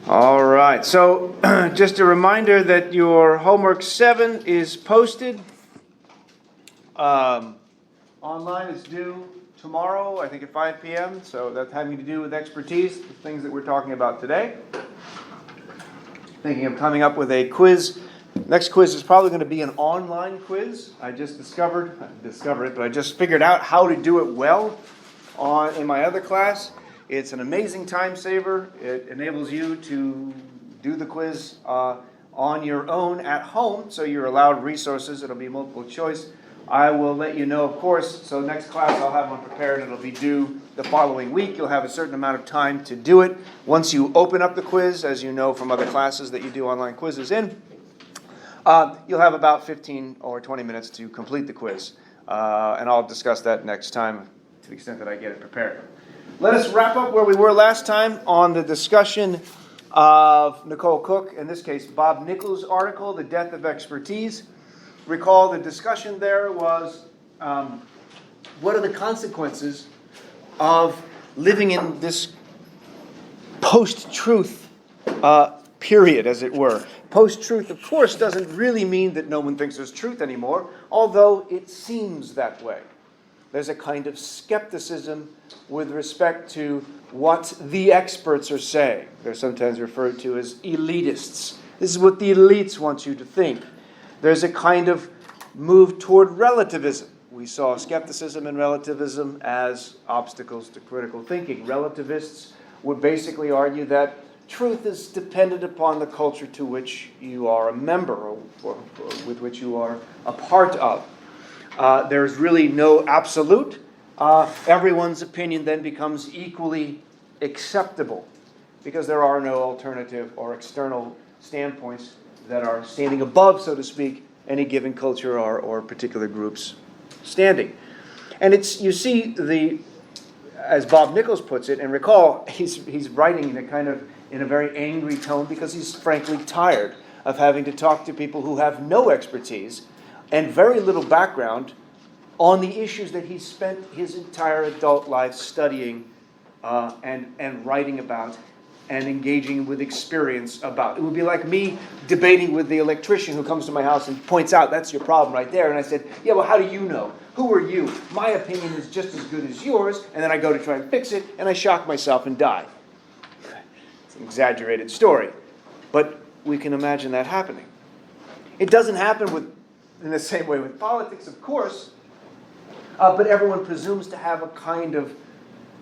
All right, so just a reminder that your homework 7 is posted. Online is due tomorrow, I think at 5 p.m., so that's having to do with expertise, the things that we're talking about today. Thinking of coming up with a quiz. Next quiz is probably going to be an online quiz. I just discovered it, but I just figured out how to do it well in my other class. It's an amazing time saver. It enables you to do the quiz on your own at home, so you're allowed resources. It'll be multiple choice. I will let you know, of course, so next class I'll have one prepared. It'll be due the following week. You'll have a certain amount of time to do it. Once you open up the quiz, as you know from other classes that you do online quizzes in, you'll have about 15 or 20 minutes to complete the quiz. And I'll discuss that next time to the extent that I get it prepared. Let us wrap up where we were last time on the discussion of Nicole Cook, in this case Bob Nichols' article, The Death of Expertise. Recall the discussion there was what are the consequences of living in this post-truth period, as it were. Post-truth, of course, doesn't really mean that no one thinks there's truth anymore, although it seems that way. There's a kind of skepticism with respect to what the experts are saying. They're sometimes referred to as elitists. This is what the elites want you to think. There's a kind of move toward relativism. We saw skepticism and relativism as obstacles to critical thinking. Relativists would basically argue that truth is dependent upon the culture to which you are a member or with which you are a part of. There's really no absolute. Everyone's opinion then becomes equally acceptable because there are no alternative or external standpoints that are standing above, so to speak, any given culture or particular group's standing. And it's, you see, as Bob Nichols puts it, and recall, he's writing in a very angry tone because he's frankly tired of having to talk to people who have no expertise and very little background on the issues that he's spent his entire adult life studying and writing about and engaging with experience about. It would be like me debating with the electrician who comes to my house and points out, that's your problem right there. And I said, yeah, well, how do you know? Who are you? My opinion is just as good as yours. And then I go to try and fix it, and I shock myself and die. It's an exaggerated story. But we can imagine that happening. It doesn't happen in the same way with politics, of course, but everyone presumes to have a kind of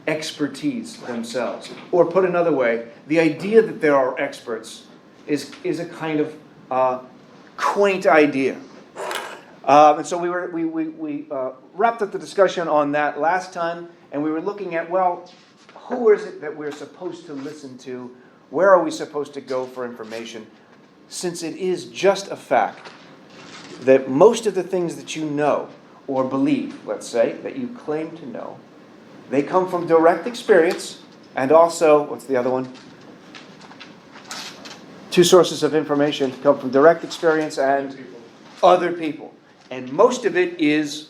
expertise themselves. Or put another way, the idea that there are experts is a kind of quaint idea. And so we wrapped up the discussion on that last time, and we were looking at, well, who is it that we're supposed to listen to? Where are we supposed to go for information? Since it is just a fact that most of the things that you know or believe, let's say, that you claim to know, they come from direct experience and also, what's the other one? Two sources of information come from direct experience and other people. And most of it is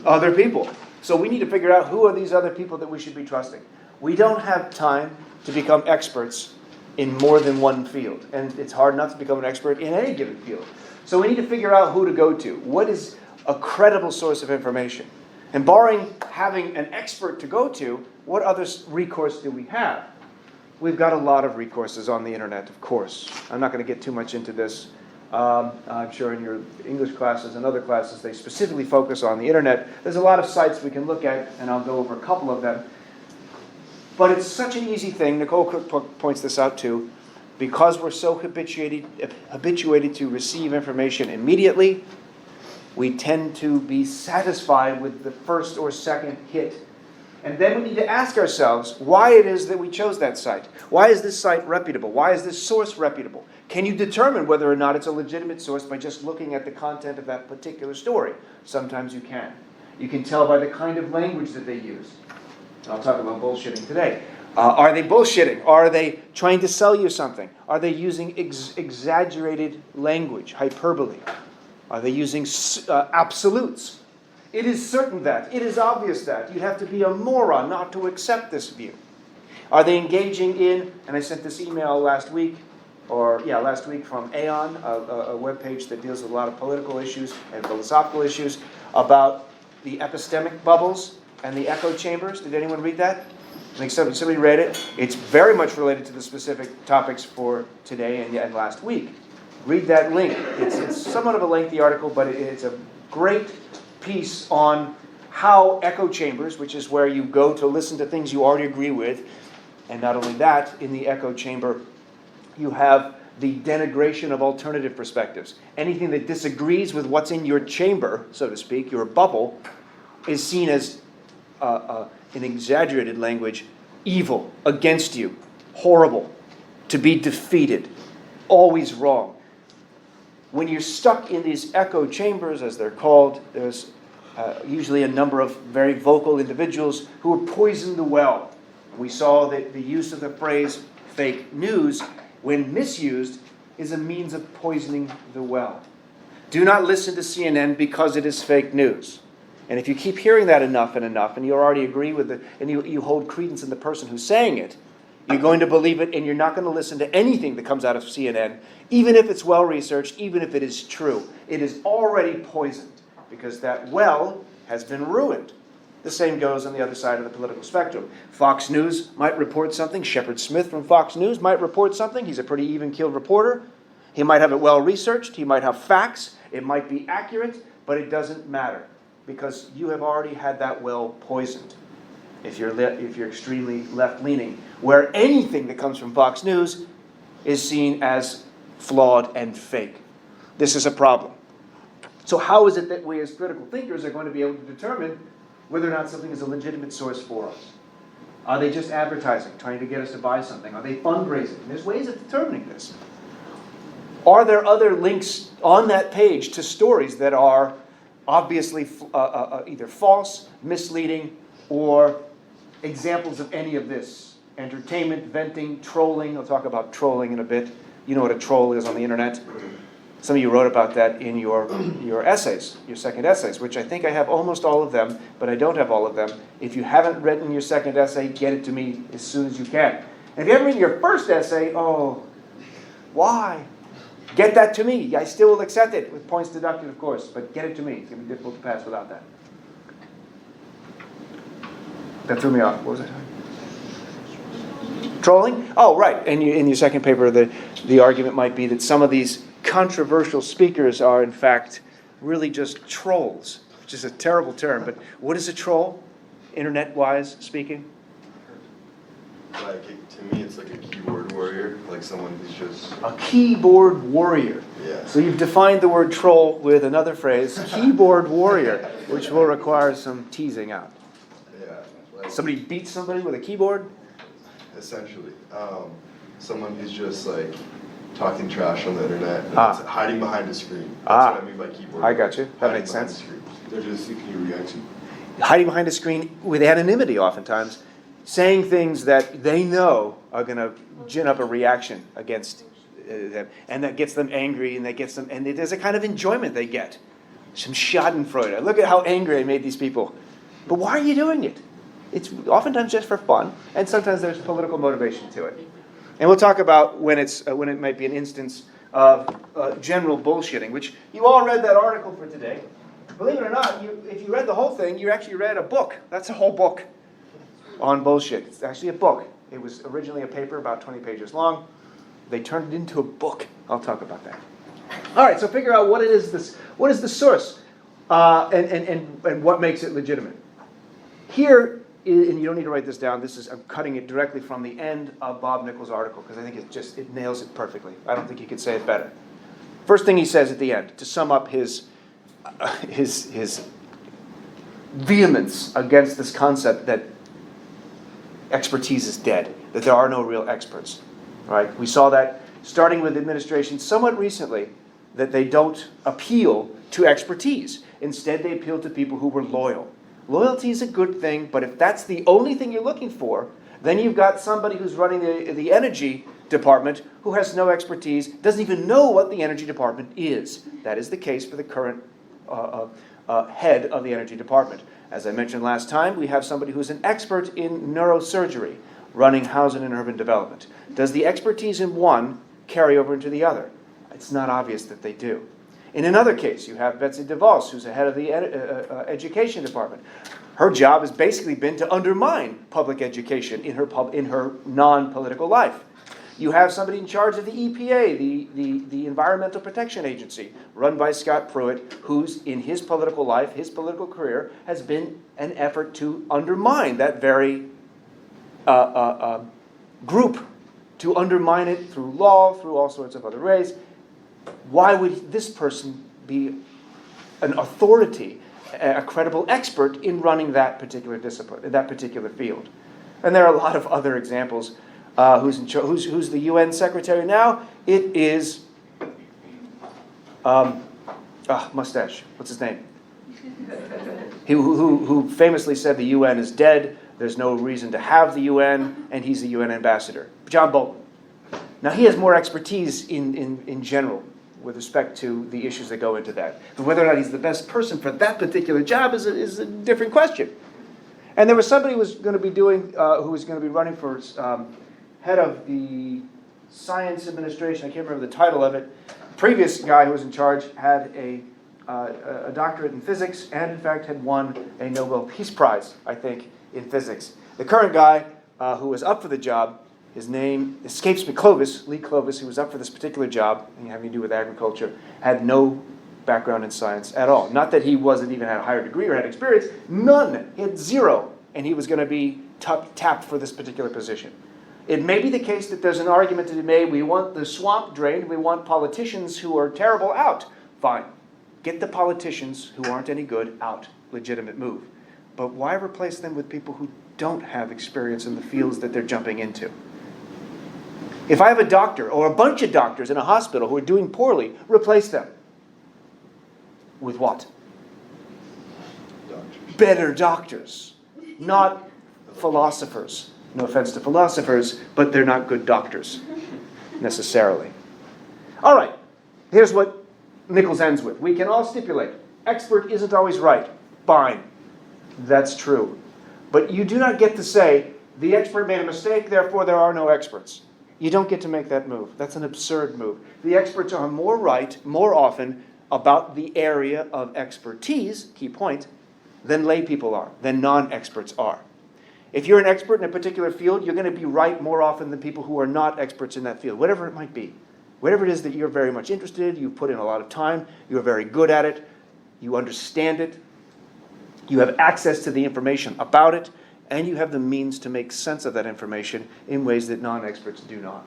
other people. So we need to figure out who are these other people that we should be trusting. We don't have time to become experts in more than one field. And it's hard enough to become an expert in any given field. So we need to figure out who to go to. What is a credible source of information? And barring having an expert to go to, what other recourse do we have? We've got a lot of recourses on the internet, of course. I'm not going to get too much into this. I'm sure in your English classes and other classes, they specifically focus on the internet. There's a lot of sites we can look at, and I'll go over a couple of them. But it's such an easy thing. Nicole Cook points this out too. Because we're so habituated to receive information immediately, we tend to be satisfied with the first or second hit. And then we need to ask ourselves why it is that we chose that site. Why is this site reputable? Why is this source reputable? Can you determine whether or not it's a legitimate source by just looking at the content of that particular story? Sometimes you can. You can tell by the kind of language that they use. I'll talk about bullshitting today. Are they bullshitting? Are they trying to sell you something? Are they using exaggerated language, hyperbole? Are they using absolutes? It is certain that, it is obvious that. You'd have to be a moron not to accept this view. Are they engaging in, and I sent this email last week from Aeon, a webpage that deals with a lot of political issues and philosophical issues, about the epistemic bubbles and the echo chambers. Did anyone read that? I think somebody read it. It's very much related to the specific topics for today and last week. Read that link. It's somewhat of a lengthy article, but it's a great piece on how echo chambers, which is where you go to listen to things you already agree with, and not only that, in the echo chamber, you have the denigration of alternative perspectives. Anything that disagrees with what's in your chamber, so to speak, your bubble, is seen as, in exaggerated language, evil, against you, horrible, to be defeated, always wrong. When you're stuck in these echo chambers, as they're called, there's usually a number of very vocal individuals who are poisoning the well. We saw that the use of the phrase fake news, when misused, is a means of poisoning the well. Do not listen to CNN because it is fake news. And if you keep hearing that enough, and you already agree with it, and you hold credence in the person who's saying it, you're going to believe it, and you're not going to listen to anything that comes out of CNN, even if it's well-researched, even if it is true. It is already poisoned, because that well has been ruined. The same goes on the other side of the political spectrum. Fox News might report something. Shepard Smith from Fox News might report something. He's a pretty even-keeled reporter. He might have it well-researched. He might have facts. It might be accurate, but it doesn't matter, because you have already had that well poisoned. If you're extremely left-leaning, where anything that comes from Fox News is seen as flawed and fake. This is a problem. So how is it that we as critical thinkers are going to be able to determine whether or not something is a legitimate source for us? Are they just advertising, trying to get us to buy something? Are they fundraising? There's ways of determining this. Are there other links on that page to stories that are obviously either false, misleading, or examples of any of this? Entertainment, venting, trolling. I'll talk about trolling in a bit. You know what a troll is on the internet. Some of you wrote about that in your essays, your second essays, which I think I have almost all of them, but I don't have all of them. If you haven't written your second essay, get it to me as soon as you can. And if you haven't written your first essay, why? Get that to me. I still will accept it, with points deducted, of course, but get it to me. It's going to be difficult to pass without that. That threw me off. What was I talking? Trolling? Oh, right. And in your second paper, the argument might be that some of these controversial speakers are, in fact, really just trolls, which is a terrible term. But what is a troll, internet-wise speaking? Like, to me, it's like a keyboard warrior, like someone who's just... A keyboard warrior. Yeah. So you've defined the word troll with another phrase, keyboard warrior, which will require some teasing out. Yeah. Like, Somebody beats somebody with a keyboard? essentially. Someone who's just, like, talking trash on the internet, and hiding behind a screen. That's what I mean by keyboard. I got you. That Hiding makes behind sense. a screen. They're just seeking your reaction. Hiding behind a screen with anonymity oftentimes, saying things that they know are going to gin up a reaction against them, and that gets them angry, and there's a kind of enjoyment they get. Some schadenfreude. Look at how angry I made these people. But why are you doing it? It's oftentimes just for fun, and sometimes there's political motivation to it. And we'll talk about when it might be an instance of general bullshitting, which you all read that article for today. Believe it or not, if you read the whole thing, you actually read a book. That's a whole book on bullshit. It's actually a book. It was originally a paper about 20 pages long. They turned it into a book. I'll talk about that. All right, so figure out what is the source, and what makes it legitimate. Here, and you don't need to write this down. I'm cutting it directly from the end of Bob Nichols' article because I think it nails it perfectly. I don't think you could say it better. First thing he says at the end, to sum up his vehemence against this concept that expertise is dead, that there are no real experts. Right? We saw that starting with administration somewhat recently, that they don't appeal to expertise. Instead, they appeal to people who were loyal. Loyalty is a good thing, but if that's the only thing you're looking for, then you've got somebody who's running the energy department who has no expertise, doesn't even know what the energy department is. That is the case for the current head of the energy department. As I mentioned last time, we have somebody who's an expert in neurosurgery, running housing and urban development. Does the expertise in one carry over into the other? It's not obvious that they do. In another case, you have Betsy DeVos, who's the head of the education department. Her job has basically been to undermine public education in her non-political life. You have somebody in charge of the EPA, the Environmental Protection Agency, run by Scott Pruitt, who's in his political life, his political career, has been an effort to undermine that very group, to undermine it through law, through all sorts of other ways. Why would this person be an authority, a credible expert in running that particular discipline, that particular field? And there are a lot of other examples. Who's the UN secretary now? It is mustache. What's his name? Who famously said the UN is dead. There's no reason to have the UN, and he's the UN ambassador. John Bolton. Now he has more expertise in general with respect to the issues that go into that. But whether or not he's the best person for that particular job is a different question. And there was somebody who was going to be running for head of the science administration. I can't remember the title of it. The previous guy who was in charge had a doctorate in physics and, in fact, had won a Nobel Peace Prize, I think, in physics. The current guy who was up for the job, his name escapes me, Lee Clovis, who was up for this particular job, having to do with agriculture, had no background in science at all. Not that he wasn't even had a higher degree or had experience. None. He had zero. And he was going to be tapped for this particular position. It may be the case that there's an argument to be made, we want the swamp drained, we want politicians who are terrible out. Fine. Get the politicians who aren't any good out. Legitimate move. But why replace them with people who don't have experience in the fields that they're jumping into? If I have a doctor or a bunch of doctors in a hospital who are doing poorly, replace them. With what? Doctors. Better doctors. Not philosophers. No offense to philosophers, but they're not good doctors, necessarily. All right, here's what Nichols ends with. We can all stipulate, expert isn't always right. Fine, that's true. But you do not get to say, the expert made a mistake, therefore there are no experts. You don't get to make that move. That's an absurd move. The experts are more right, more often, about the area of expertise, key point, than lay people are, than non-experts are. If you're an expert in a particular field, you're going to be right more often than people who are not experts in that field, whatever it might be. Whatever it is that you're very much interested in, you've put in a lot of time, you're very good at it, you understand it, you have access to the information about it, and you have the means to make sense of that information in ways that non-experts do not.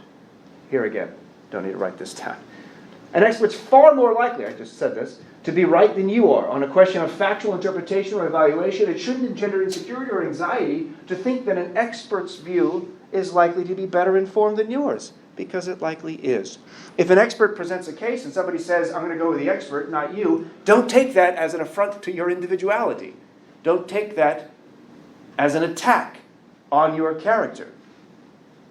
Here again, don't need to write this down. An expert's far more likely, I just said this, to be right than you are on a question of factual interpretation or evaluation. It shouldn't engender insecurity or anxiety to think that an expert's view is likely to be better informed than yours, because it likely is. If an expert presents a case and somebody says, I'm going to go with the expert, not you, don't take that as an affront to your individuality. Don't take that as an attack on your character.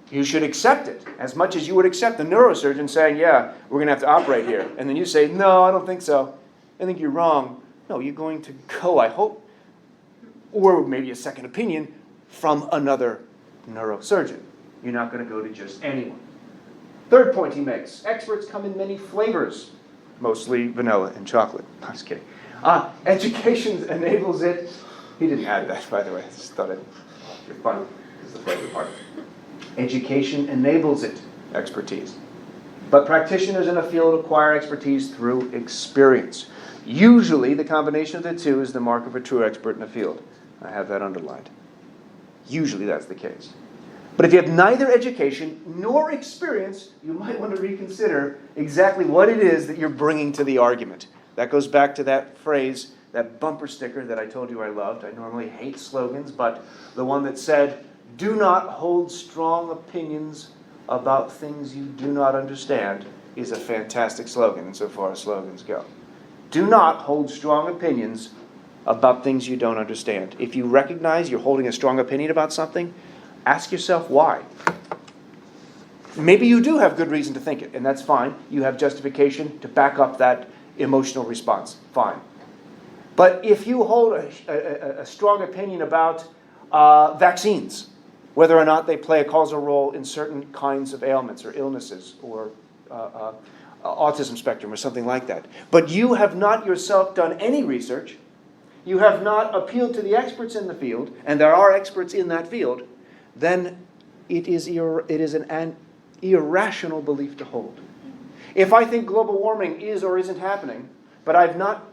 You should accept it as much as you would accept the neurosurgeon saying, yeah, we're going to have to operate here. And then you say, no, I don't think so. I think you're wrong. No, you're going to go, I hope, or maybe a second opinion from another neurosurgeon. You're not going to go to just anyone. Third point he makes, experts come in many flavors, mostly vanilla and chocolate. I was kidding. Education enables it. He didn't add that, by the way. I just thought it'd be fun. It's the flavor part. Education enables it, expertise. But practitioners in a field acquire expertise through experience. Usually, the combination of the two is the mark of a true expert in a field. I have that underlined. Usually, that's the case. But if you have neither education nor experience, you might want to reconsider exactly what it is that you're bringing to the argument. That goes back to that phrase, that bumper sticker that I told you I loved. I normally hate slogans, but the one that said, do not hold strong opinions about things you do not understand is a fantastic slogan insofar as slogans go. Do not hold strong opinions about things you don't understand. If you recognize you're holding a strong opinion about something, ask yourself why. Maybe you do have good reason to think it, and that's fine. You have justification to back up that emotional response. Fine. But if you hold a strong opinion about vaccines, whether or not they play a causal role in certain kinds of ailments or illnesses or autism spectrum or something like that. But you have not yourself done any research. You have not appealed to the experts in the field, and there are experts in that field, then it is an irrational belief to hold. If I think global warming is or isn't happening, but I've not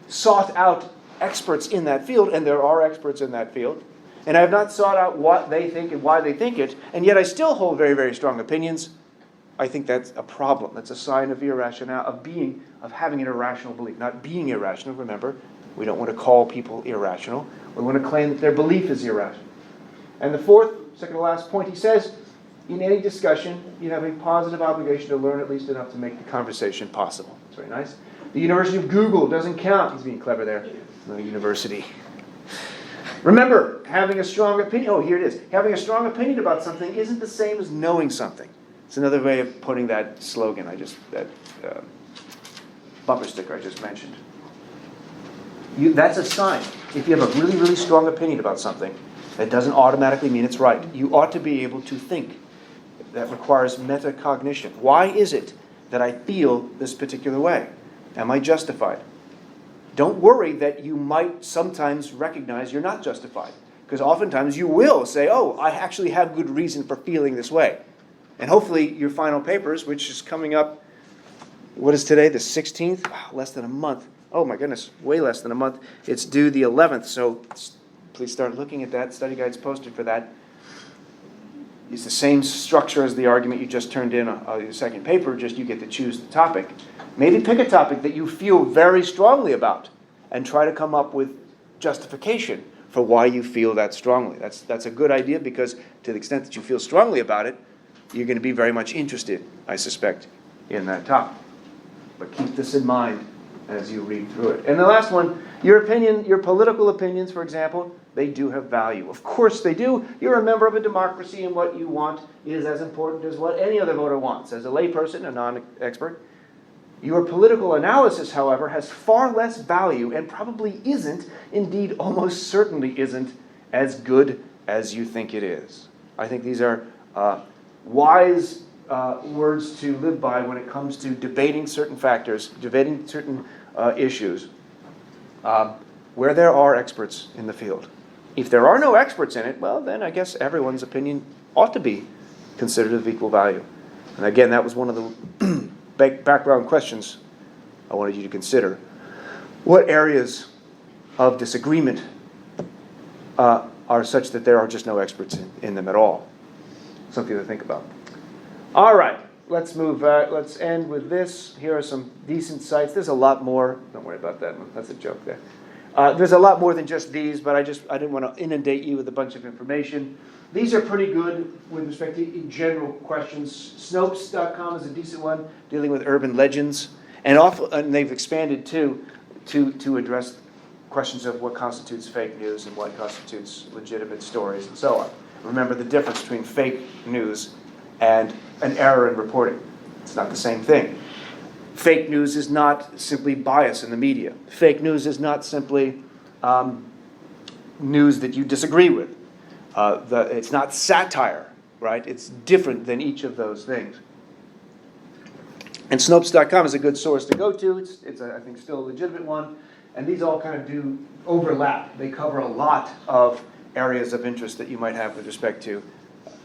sought out experts in that field, and there are experts in that field, and I have not sought out what they think and why they think it, and yet I still hold very, very strong opinions, I think that's a problem. That's a sign of irrationality, of having an irrational belief. Not being irrational, remember, we don't want to call people irrational. We want to claim that their belief is irrational. And the fourth, second to last point, he says, in any discussion, you have a positive obligation to learn at least enough to make the conversation possible. It's very nice. The University of Google doesn't count. He's being clever there. No university. Remember, having a strong opinion, here it is. Having a strong opinion about something isn't the same as knowing something. It's another way of putting that slogan, that bumper sticker I just mentioned. That's a sign. If you have a really, really strong opinion about something, that doesn't automatically mean it's right. You ought to be able to think. That requires metacognition. Why is it that I feel this particular way? Am I justified? Don't worry that you might sometimes recognize you're not justified. Because oftentimes you will say, I actually have good reason for feeling this way. And hopefully your final papers, which is coming up, what is today, the 16th? Less than a month. Oh my goodness, way less than a month. It's due the 11th, so please start looking at that. Study guide's posted for that. It's the same structure as the argument you just turned in on your second paper, just you get to choose the topic. Maybe pick a topic that you feel very strongly about and try to come up with justification for why you feel that strongly. That's a good idea because to the extent that you feel strongly about it, you're going to be very much interested, I suspect, in that topic. But keep this in mind as you read through it. And the last one, your political opinions, for example, they do have value. Of course they do. You're a member of a democracy, and what you want is as important as what any other voter wants. As a layperson, a non-expert, your political analysis, however, has far less value and probably isn't, indeed almost certainly isn't, as good as you think it is. I think these are wise words to live by when it comes to debating certain factors, debating certain issues, where there are experts in the field. If there are no experts in it, well, then I guess everyone's opinion ought to be considered of equal value. And again, that was one of the background questions I wanted you to consider. What areas of disagreement are such that there are just no experts in them at all? Something to think about. All right, let's move. Let's end with this. Here are some decent sites. There's a lot more. Don't worry about that one. That's a joke there. There's a lot more than just these, but I didn't want to inundate you with a bunch of information. These are pretty good with respect to general questions. Snopes.com is a decent one, dealing with urban legends. And they've expanded, too, to address questions of what constitutes fake news and what constitutes legitimate stories and so on. Remember the difference between fake news and an error in reporting. It's not the same thing. Fake news is not simply bias in the media. Fake news is not simply news that you disagree with. It's not satire, right? It's different than each of those things. And Snopes.com is a good source to go to. It's I think, still a legitimate one. And these all kind of do overlap. They cover a lot of areas of interest that you might have with respect to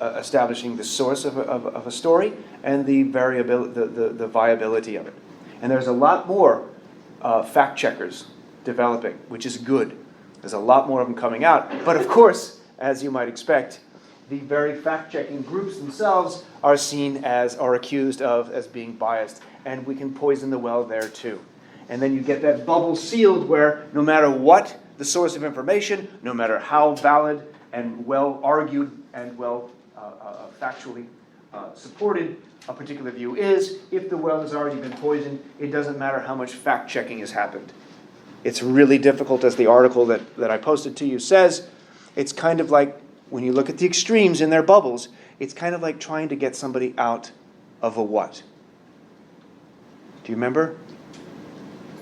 establishing the source of a story and the viability of it. And there's a lot more fact checkers developing, which is good. There's a lot more of them coming out. But of course, as you might expect, the very fact-checking groups themselves are accused of as being biased, and we can poison the well there too. And then you get that bubble sealed where no matter what the source of information, no matter how valid and well argued and well factually supported a particular view is, if the well has already been poisoned, it doesn't matter how much fact-checking has happened. It's really difficult, as the article that I posted to you says. It's kind of like, when you look at the extremes in their bubbles, it's kind of like trying to get somebody out of a what? Do you remember?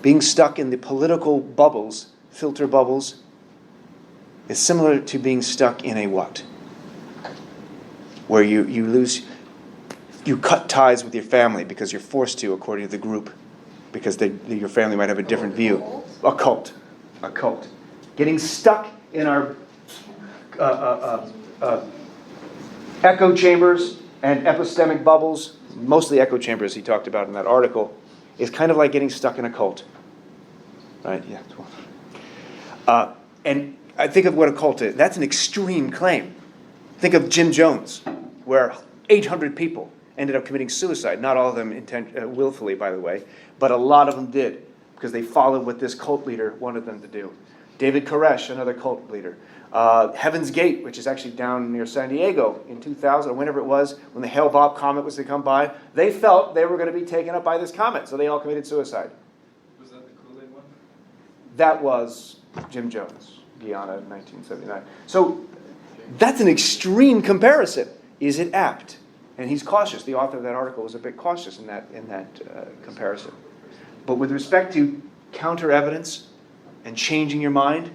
Being stuck in the political bubbles, filter bubbles, is similar to being stuck in a what? Where you cut ties with your family because you're forced to, according to the group, because your family might have a different view. A cult. Getting stuck in our echo chambers and epistemic bubbles, mostly echo chambers he talked about in that article, is kind of like getting stuck in a cult. Right? Yeah. And I think of what a cult is. That's an extreme claim. Think of Jim Jones, where 800 people ended up committing suicide. Not all of them willfully, by the way, but a lot of them did, because they followed what this cult leader wanted them to do. David Koresh, another cult leader. Heaven's Gate, which is actually down near San Diego in 2000, or whenever it was, when the Hale-Bopp comet was to come by, they felt they were going to be taken up by this comet, so they all committed suicide. Was that the Kool-Aid one? That was Jim Jones, Guyana, 1979. So that's an extreme comparison. Is it apt? And he's cautious. The author of that article was a bit cautious in that comparison. But with respect to counter evidence and changing your mind,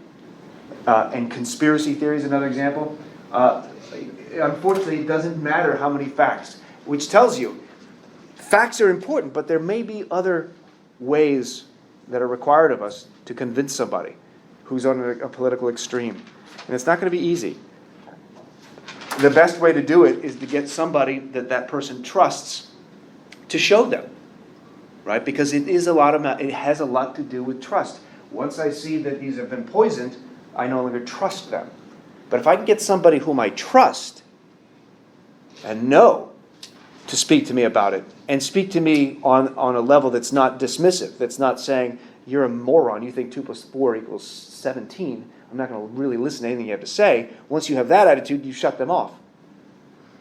and conspiracy theory is another example. Unfortunately, it doesn't matter how many facts, which tells you facts are important, but there may be other ways that are required of us to convince somebody who's on a political extreme. And it's not going to be easy. The best way to do it is to get somebody that person trusts to show them, right? Because it has a lot to do with trust. Once I see that these have been poisoned, I no longer trust them. But if I can get somebody whom I trust and know to speak to me about it, and speak to me on a level that's not dismissive, that's not saying, you're a moron, you think 2 + 4 = 17, I'm not going to really listen to anything you have to say. Once you have that attitude, you shut them off.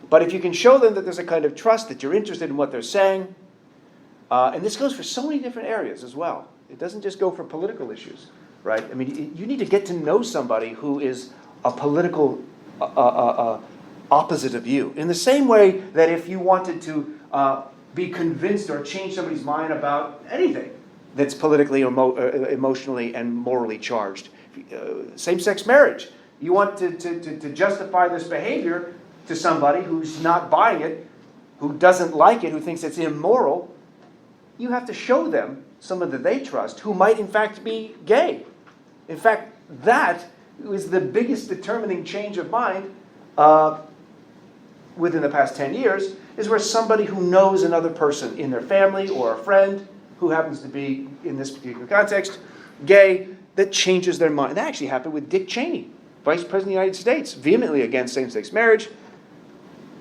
But if you can show them that there's a kind of trust, that you're interested in what they're saying, and this goes for so many different areas as well. It doesn't just go for political issues, right? I mean, you need to get to know somebody who is a political opposite of you. In the same way that if you wanted to be convinced or change somebody's mind about anything that's politically, emotionally, and morally charged. Same-sex marriage. You want to justify this behavior to somebody who's not buying it, who doesn't like it, who thinks it's immoral. You have to show them someone that they trust who might in fact be gay. In fact, that is the biggest determining change of mind within the past 10 years, is where somebody who knows another person in their family or a friend who happens to be, in this particular context, gay, that changes their mind. That actually happened with Dick Cheney, Vice President of the United States, vehemently against same-sex marriage.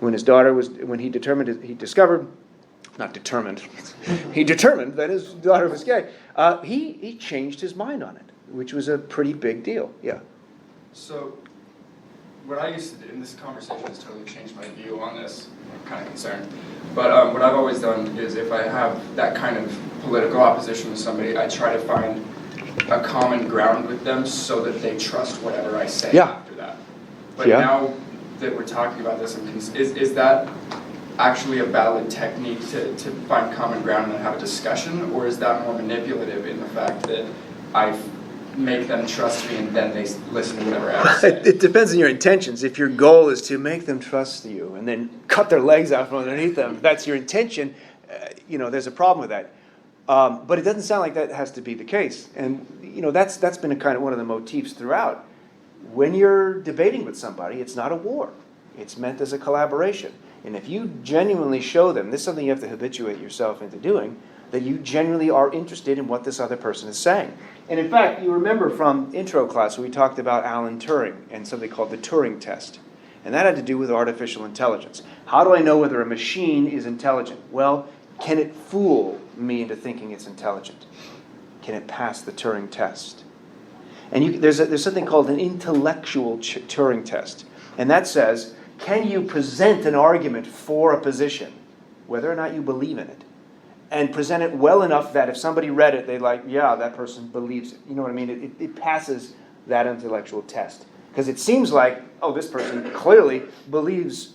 When he determined that his daughter was gay, he changed his mind on it, which was a pretty big deal. Yeah. So, what I used to do, and this conversation has totally changed my view on this, I'm kind of concerned, but what I've always done is if I have that kind of political opposition with somebody, I try to find a common ground with them so that they trust whatever I say after that. But now that we're talking about this, is that actually a valid technique to find common ground and have a discussion, or is that more manipulative in the fact that I make them trust me and then they listen to whatever I say? It depends on your intentions. If your goal is to make them trust you and then cut their legs out from underneath them, if that's your intention, there's a problem with that. But it doesn't sound like that has to be the case. And that's been kind of one of the motifs throughout. When you're debating with somebody, it's not a war. It's meant as a collaboration. And if you genuinely show them, this is something you have to habituate yourself into doing, that you genuinely are interested in what this other person is saying. And in fact, you remember from intro class where we talked about Alan Turing and something called the Turing test. And that had to do with artificial intelligence. How do I know whether a machine is intelligent? Well, can it fool me into thinking it's intelligent? Can it pass the Turing test? And there's something called an intellectual Turing test. And that says, can you present an argument for a position, whether or not you believe in it, and present it well enough that if somebody read it, they're like, yeah, that person believes it. You know what I mean? It passes that intellectual test. Because it seems like, this person clearly believes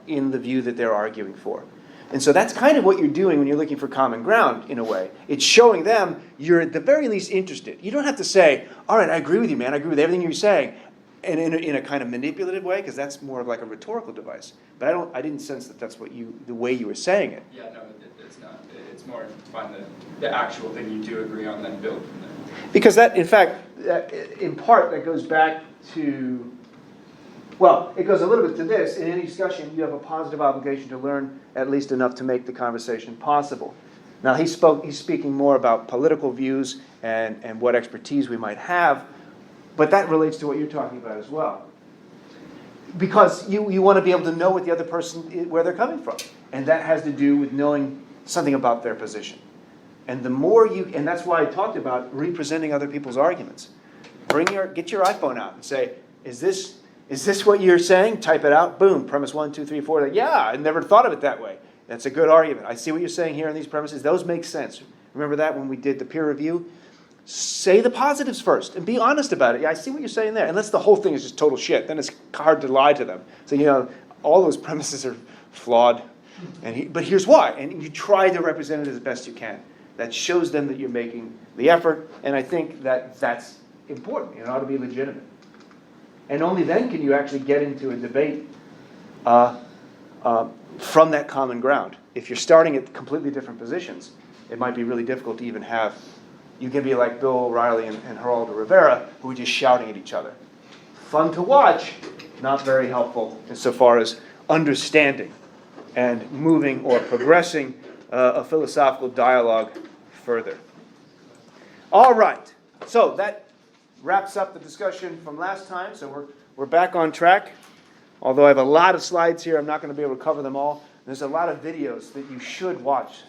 in the view that they're arguing for. And so that's kind of what you're doing when you're looking for common ground, in a way. It's showing them you're at the very least interested. You don't have to say, all right, I agree with you, man. I agree with everything you're saying. and in a kind of manipulative way, because that's more of like a rhetorical device. But I didn't sense that that's the way you were saying it. Yeah, no, it's not. It's more find the actual thing you do agree on, then build from there. Because that, in fact, in part, that goes back to, well, it goes a little bit to this. In any discussion, you have a positive obligation to learn at least enough to make the conversation possible. Now, he's speaking more about political views and what expertise we might have, but that relates to what you're talking about as well. Because you want to be able to know what the other person, where they're coming from. And that has to do with knowing something about their position. And the more and that's why I talked about representing other people's arguments. Get your iPhone out and say, is this what you're saying? Type it out. Boom. Premise 1, 2, 3, 4. Yeah, I never thought of it that way. That's a good argument. I see what you're saying here on these premises. Those make sense. Remember that when we did the peer review? Say the positives first and be honest about it. Yeah, I see what you're saying there. Unless the whole thing is just total shit. Then it's hard to lie to them. So, all those premises are flawed. But here's why. And you try to represent it as best you can. That shows them that you're making the effort. And I think that that's important. It ought to be legitimate. And only then can you actually get into a debate from that common ground. If you're starting at completely different positions, it might be really difficult to even have. You can be like Bill O'Reilly and Geraldo Rivera, who are just shouting at each other. Fun to watch, not very helpful insofar as understanding and moving or progressing a philosophical dialogue further. All right, so that wraps up the discussion from last time. So we're back on track. Although I have a lot of slides here, I'm not going to be able to cover them all. There's a lot of videos that you should watch.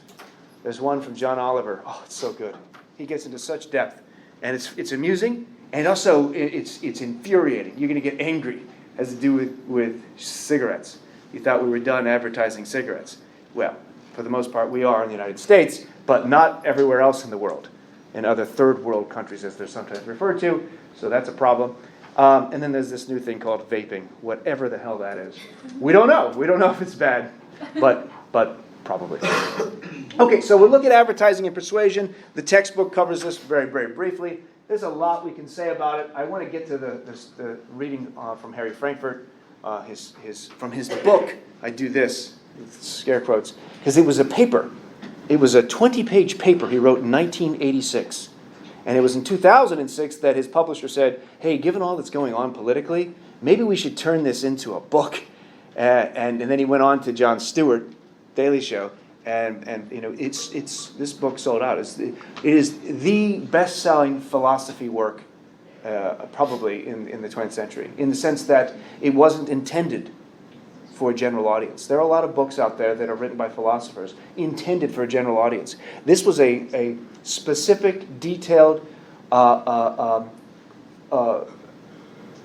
There's one from John Oliver. Oh, it's so good. He gets into such depth. And it's amusing, and also it's infuriating. You're going to get angry. It has to do with cigarettes. You thought we were done advertising cigarettes. Well, for the most part, we are in the United States, but not everywhere else in the world. In other third world countries, as they're sometimes referred to. So that's a problem. And then there's this new thing called vaping, whatever the hell that is. We don't know. We don't know if it's bad, but probably. Okay, so we'll look at advertising and persuasion. The textbook covers this very, very briefly. There's a lot we can say about it. I want to get to the reading from Harry Frankfurt, from his book. I do this, scare quotes, because it was a paper. It was a 20-page paper he wrote in 1986. And it was in 2006 that his publisher said, hey, given all that's going on politically, maybe we should turn this into a book. And then he went on to Jon Stewart, Daily Show, and this book sold out. It is the best-selling philosophy work probably in the 20th century, in the sense that it wasn't intended for a general audience. There are a lot of books out there that are written by philosophers intended for a general audience. This was a specific, detailed,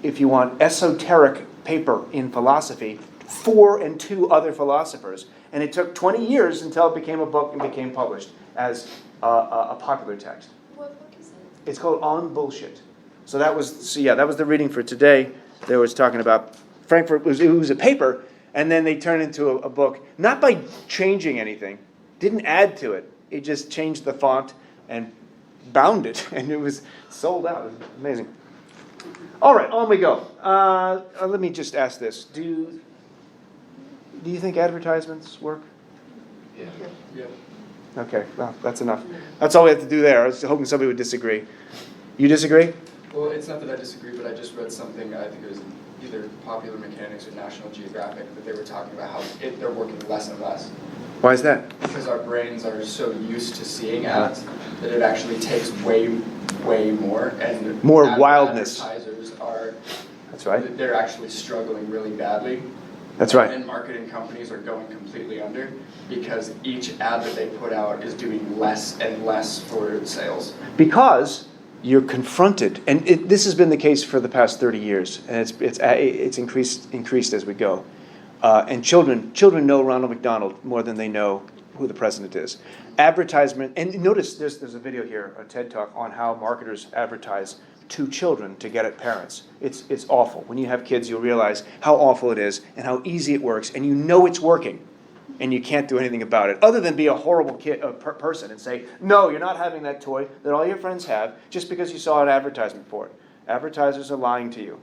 if you want, esoteric paper in philosophy for and to other philosophers. And it took 20 years until it became a book and became published as a popular text. What book is it? It's called On Bullshit. So that was the reading for today. They was talking about Frankfurt. It was a paper, and then they turned it into a book, not by changing anything, didn't add to it. It just changed the font and bound it, and it was sold out. It was amazing. All right, on we go. Let me just ask this: Do you think advertisements work? Yeah. Yeah. Okay, well, that's enough. That's all we have to do there. I was hoping somebody would disagree. You disagree? Well, it's not that I disagree, but I just read something, I think it was either Popular Mechanics or National Geographic, that they were talking about how they're working less and less. Why is that? Because our brains are so used to seeing ads that it actually takes way more. And More wildness. Advertisers are, That's right. they're actually struggling really badly. That's right. And marketing companies are going completely under because each ad that they put out is doing less and less for sales. Because you're confronted, and this has been the case for the past 30 years, and it's increased as we go. And children know Ronald McDonald more than they know who the president is. Advertisement, and notice there's a video here, a TED Talk, on how marketers advertise to children to get at parents. It's awful. When you have kids, you'll realize how awful it is and how easy it works, and you know it's working, and you can't do anything about it other than be a horrible person and say, no, you're not having that toy that all your friends have just because you saw an advertisement for it. Advertisers are lying to you.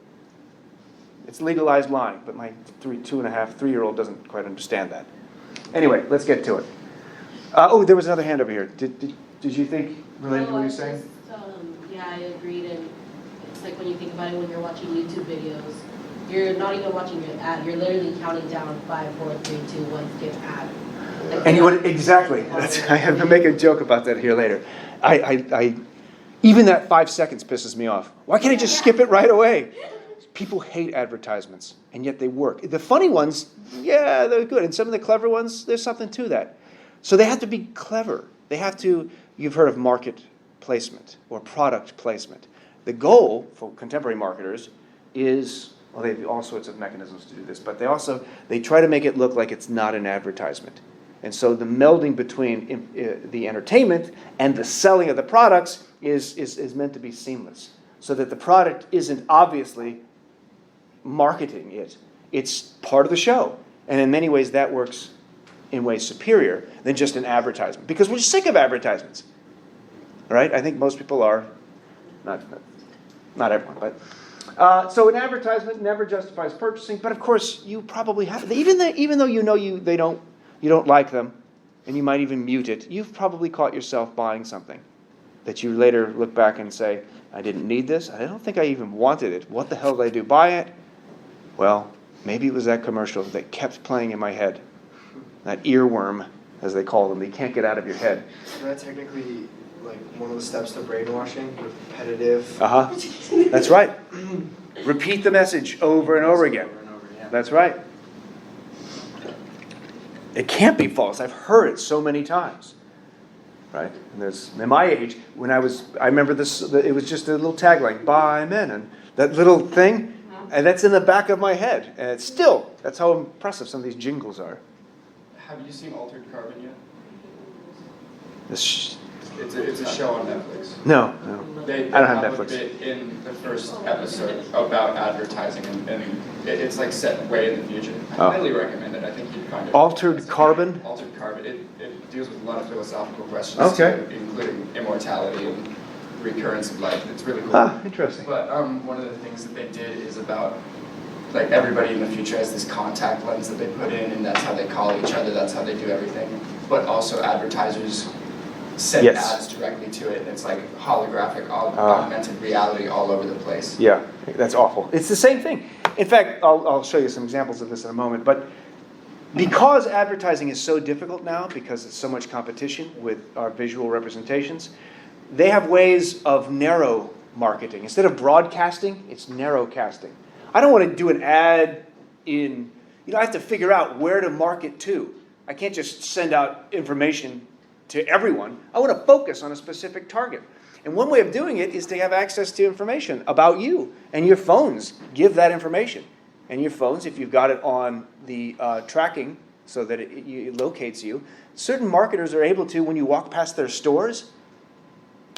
It's legalized lying, but my 2.5, 3-year-old doesn't quite understand that. Anyway, let's get to it. There was another hand over here. Did you think related to what you're saying? Yeah, I agreed. And it's like when you think about it, when you're watching YouTube videos, you're not even watching an ad. You're literally counting down 5, 4, 3, 2, 1, skip ad. Like, And you would exactly. I have to make a joke about that here later. I even that 5 seconds pisses me off. Why can't I just skip it right away? People hate advertisements, and yet they work. The funny ones, yeah, they're good. And some of the clever ones, there's something to that. So they have to be clever. They have to, you've heard of market placement or product placement. The goal for contemporary marketers is, well, they have all sorts of mechanisms to do this, but they try to make it look like it's not an advertisement. And so the melding between the entertainment and the selling of the products is meant to be seamless, so that the product isn't obviously marketing it. It's part of the show. And in many ways that works in ways superior than just an advertisement, because we're sick of advertisements. Right? I think most people are, not everyone, but so an advertisement never justifies purchasing. But of course, you probably have, even though you know you don't like them, and you might even mute it. You've probably caught yourself buying something that you later look back and say, "I didn't need this. I don't think I even wanted it. What the hell did I do? Buy it?" Well, maybe it was that commercial that kept playing in my head. That earworm, as they call them, that you can't get out of your head. Isn't that technically like one of the steps to brainwashing? Repetitive. That's right. Repeat the message over and over again. That's right. It can't be false. I've heard it so many times. Right? And there's, in my age, I remember this, it was just a little tagline, "Buy men," and that little thing, and that's in the back of my head. And it's still, that's how impressive some of these jingles are. Have you seen Altered Carbon yet? This It's a show on Netflix. No. They I don't have have Netflix. a bit in the first episode about advertising, and it's like set way in the future. I highly recommend it. I think you'd find it. Altered Carbon? Altered Carbon. It deals with a lot of philosophical questions, Okay. too, including immortality and recurrence of life. It's really cool. Interesting. But one of the things that they did is about, like, everybody in the future has this contact lens that they put in, and that's how they call each other, that's how they do everything. But also advertisers send ads directly to it, and it's like holographic, augmented reality all over the place. Yeah, that's awful. It's the same thing. In fact, I'll show you some examples of this in a moment, but because advertising is so difficult now, because it's so much competition with our visual representations, they have ways of narrow marketing. Instead of broadcasting, it's narrow casting. I don't want to do an ad I have to figure out where to market to. I can't just send out information to everyone. I want to focus on a specific target. And one way of doing it is to have access to information about you. And your phones give that information. And your phones, if you've got it on the tracking so that it locates you, certain marketers are able to, when you walk past their stores,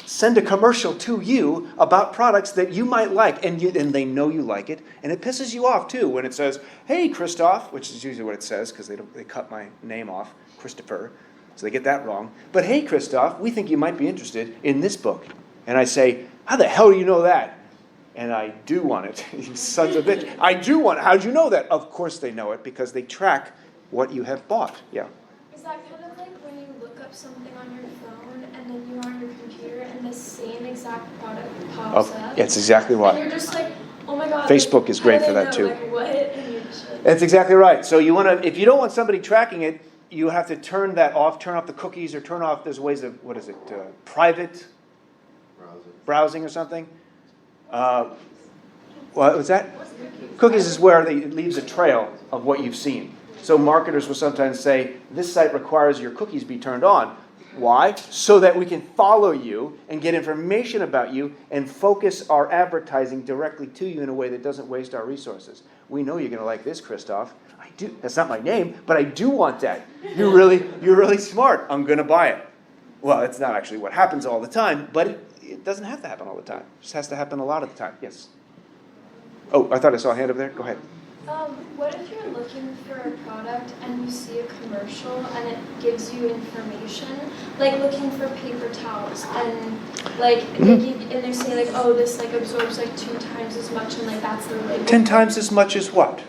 send a commercial to you about products that you might like, and they know you like it, and it pisses you off too when it says, "Hey, Christoph," which is usually what it says because they cut my name off, Christopher, so they get that wrong. But "Hey, Christoph, we think you might be interested in this book," and I say, "How the hell do you know that?" And I do want it. You sons of bitch! I do want it. How'd you know that? Of course they know it because they track what you have bought. Yeah. Is that kind of like when you look up something on your phone and then you're on your computer and the same exact product pops up? It's exactly right. And you're just like, oh my god. Facebook is great for that too. Like, what? And you're just like, That's exactly right. So you want to, if you don't want somebody tracking it, you have to turn that off, turn off the cookies, or turn off. There's ways of private browsing or something. What was that? Cookies is where it leaves a trail of what you've seen. So marketers will sometimes say, "This site requires your cookies be turned on." Why? So that we can follow you and get information about you and focus our advertising directly to you in a way that doesn't waste our resources. We know you're going to like this, Christoph. I do. That's not my name, but I do want that. You're really smart. I'm going to buy it. Well, it's not actually what happens all the time, but it doesn't have to happen all the time. It just has to happen a lot of the time. Yes. Oh, I thought I saw a hand over there. Go ahead. What if you're looking for a product and you see a commercial and it gives you information, like looking for paper towels and like and they're saying like, oh, this like absorbs like 2 times as much and like that's the label. 10 times as much as what?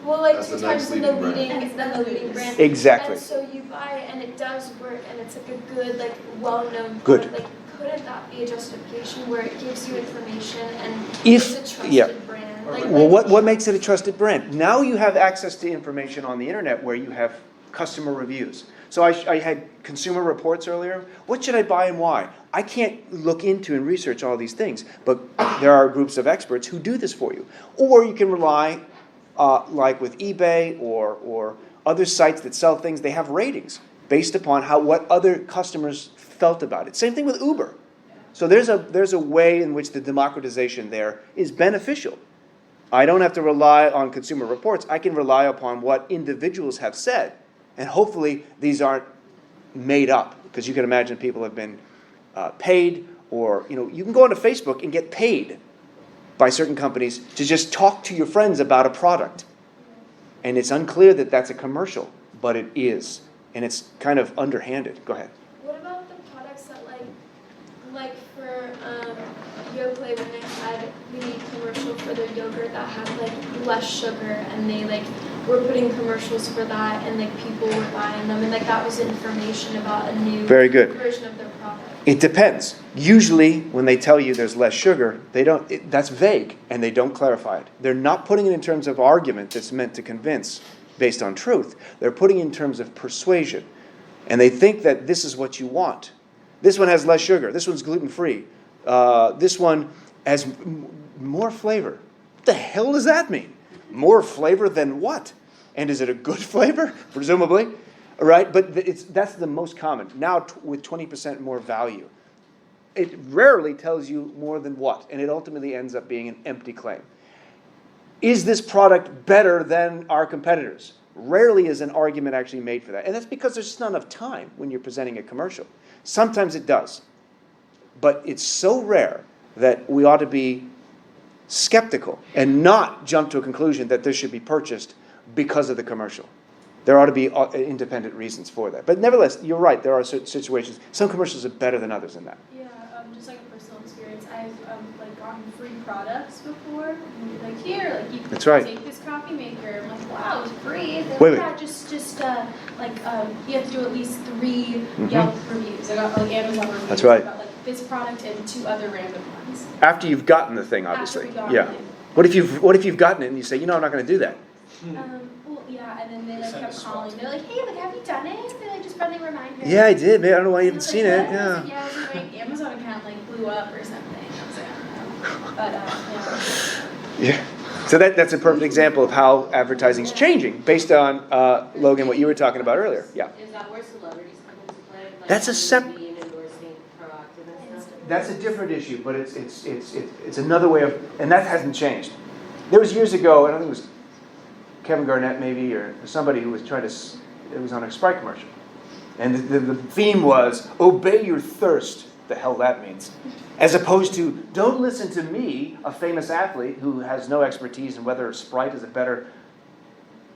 Well, like That's 2 the times next than the leading brand. Exactly. And so you buy it and it does work and it's like a good, like well-known Good. product. Like, couldn't that be a justification where it gives you information and If- it's a trusted yeah. brand? Well, what makes it a trusted brand? Now you have access to information on the internet where you have customer reviews. So I had consumer reports earlier. What should I buy and why? I can't look into and research all these things, but there are groups of experts who do this for you. Or you can rely, like with eBay or other sites that sell things, they have ratings based upon what other customers felt about it. Same thing with Uber. So there's a way in which the democratization there is beneficial. I don't have to rely on consumer reports. I can rely upon what individuals have said. And hopefully these aren't made up, because you can imagine people have been paid, or you can go onto Facebook and get paid by certain companies to just talk to your friends about a product. And it's unclear that that's a commercial, but it is. And it's kind of underhanded. Go ahead. What about the products that like for Yoplait when they had the commercial for their yogurt that had like less sugar and they like were putting commercials for that and like people were buying them and like that was information about a new Very good. version of their product. It depends. Usually, when they tell you there's less sugar, that's vague, and they don't clarify it. They're not putting it in terms of argument that's meant to convince based on truth. They're putting it in terms of persuasion. And they think that this is what you want. This one has less sugar. This one's gluten-free. This one has more flavor. What the hell does that mean? More flavor than what? And is it a good flavor? Presumably. Right? But that's the most common. Now with 20% more value. It rarely tells you more than what. And it ultimately ends up being an empty claim. Is this product better than our competitors? Rarely is an argument actually made for that. And that's because there's just not enough time when you're presenting a commercial. Sometimes it does. But it's so rare that we ought to be skeptical and not jump to a conclusion that this should be purchased because of the commercial. There ought to be independent reasons for that. But nevertheless, you're right. There are certain situations. Some commercials are better than others in that. Yeah, just like a personal experience. I've like gotten free products before. Like here, like you can That's right. take this coffee maker. I'm like, wow, it's free. They're Wait. like, yeah, just like you have to do at least 3 Yelp reviews. I got like Amazon reviews. That's right. About like this product and 2 other random ones. After you've gotten the thing, obviously. After we got Yeah. it. What if you've gotten it and you say, I'm not going to do that? Well, yeah, and then they like kept calling. They're like, hey, like, have you done it? They like just friendly reminder. Yeah, I did. Man, I don't know why you haven't I was seen like, it. what? I was like, Yeah. I was like, my Amazon account like blew up or something. I was like, I don't know. But yeah. Yeah. So that's a perfect example of how advertising is changing based on, Logan, what you were talking about earlier. Yeah. Is that where celebrities come into play? Like That's a sep- being endorsing proactive and stuff? That's a different issue, but it's another way of, and that hasn't changed. There was years ago, I don't think it was Kevin Garnett maybe, or somebody who was it was on a Sprite commercial. And the theme was, obey your thirst, the hell that means. As opposed to, don't listen to me, a famous athlete who has no expertise in whether Sprite is a better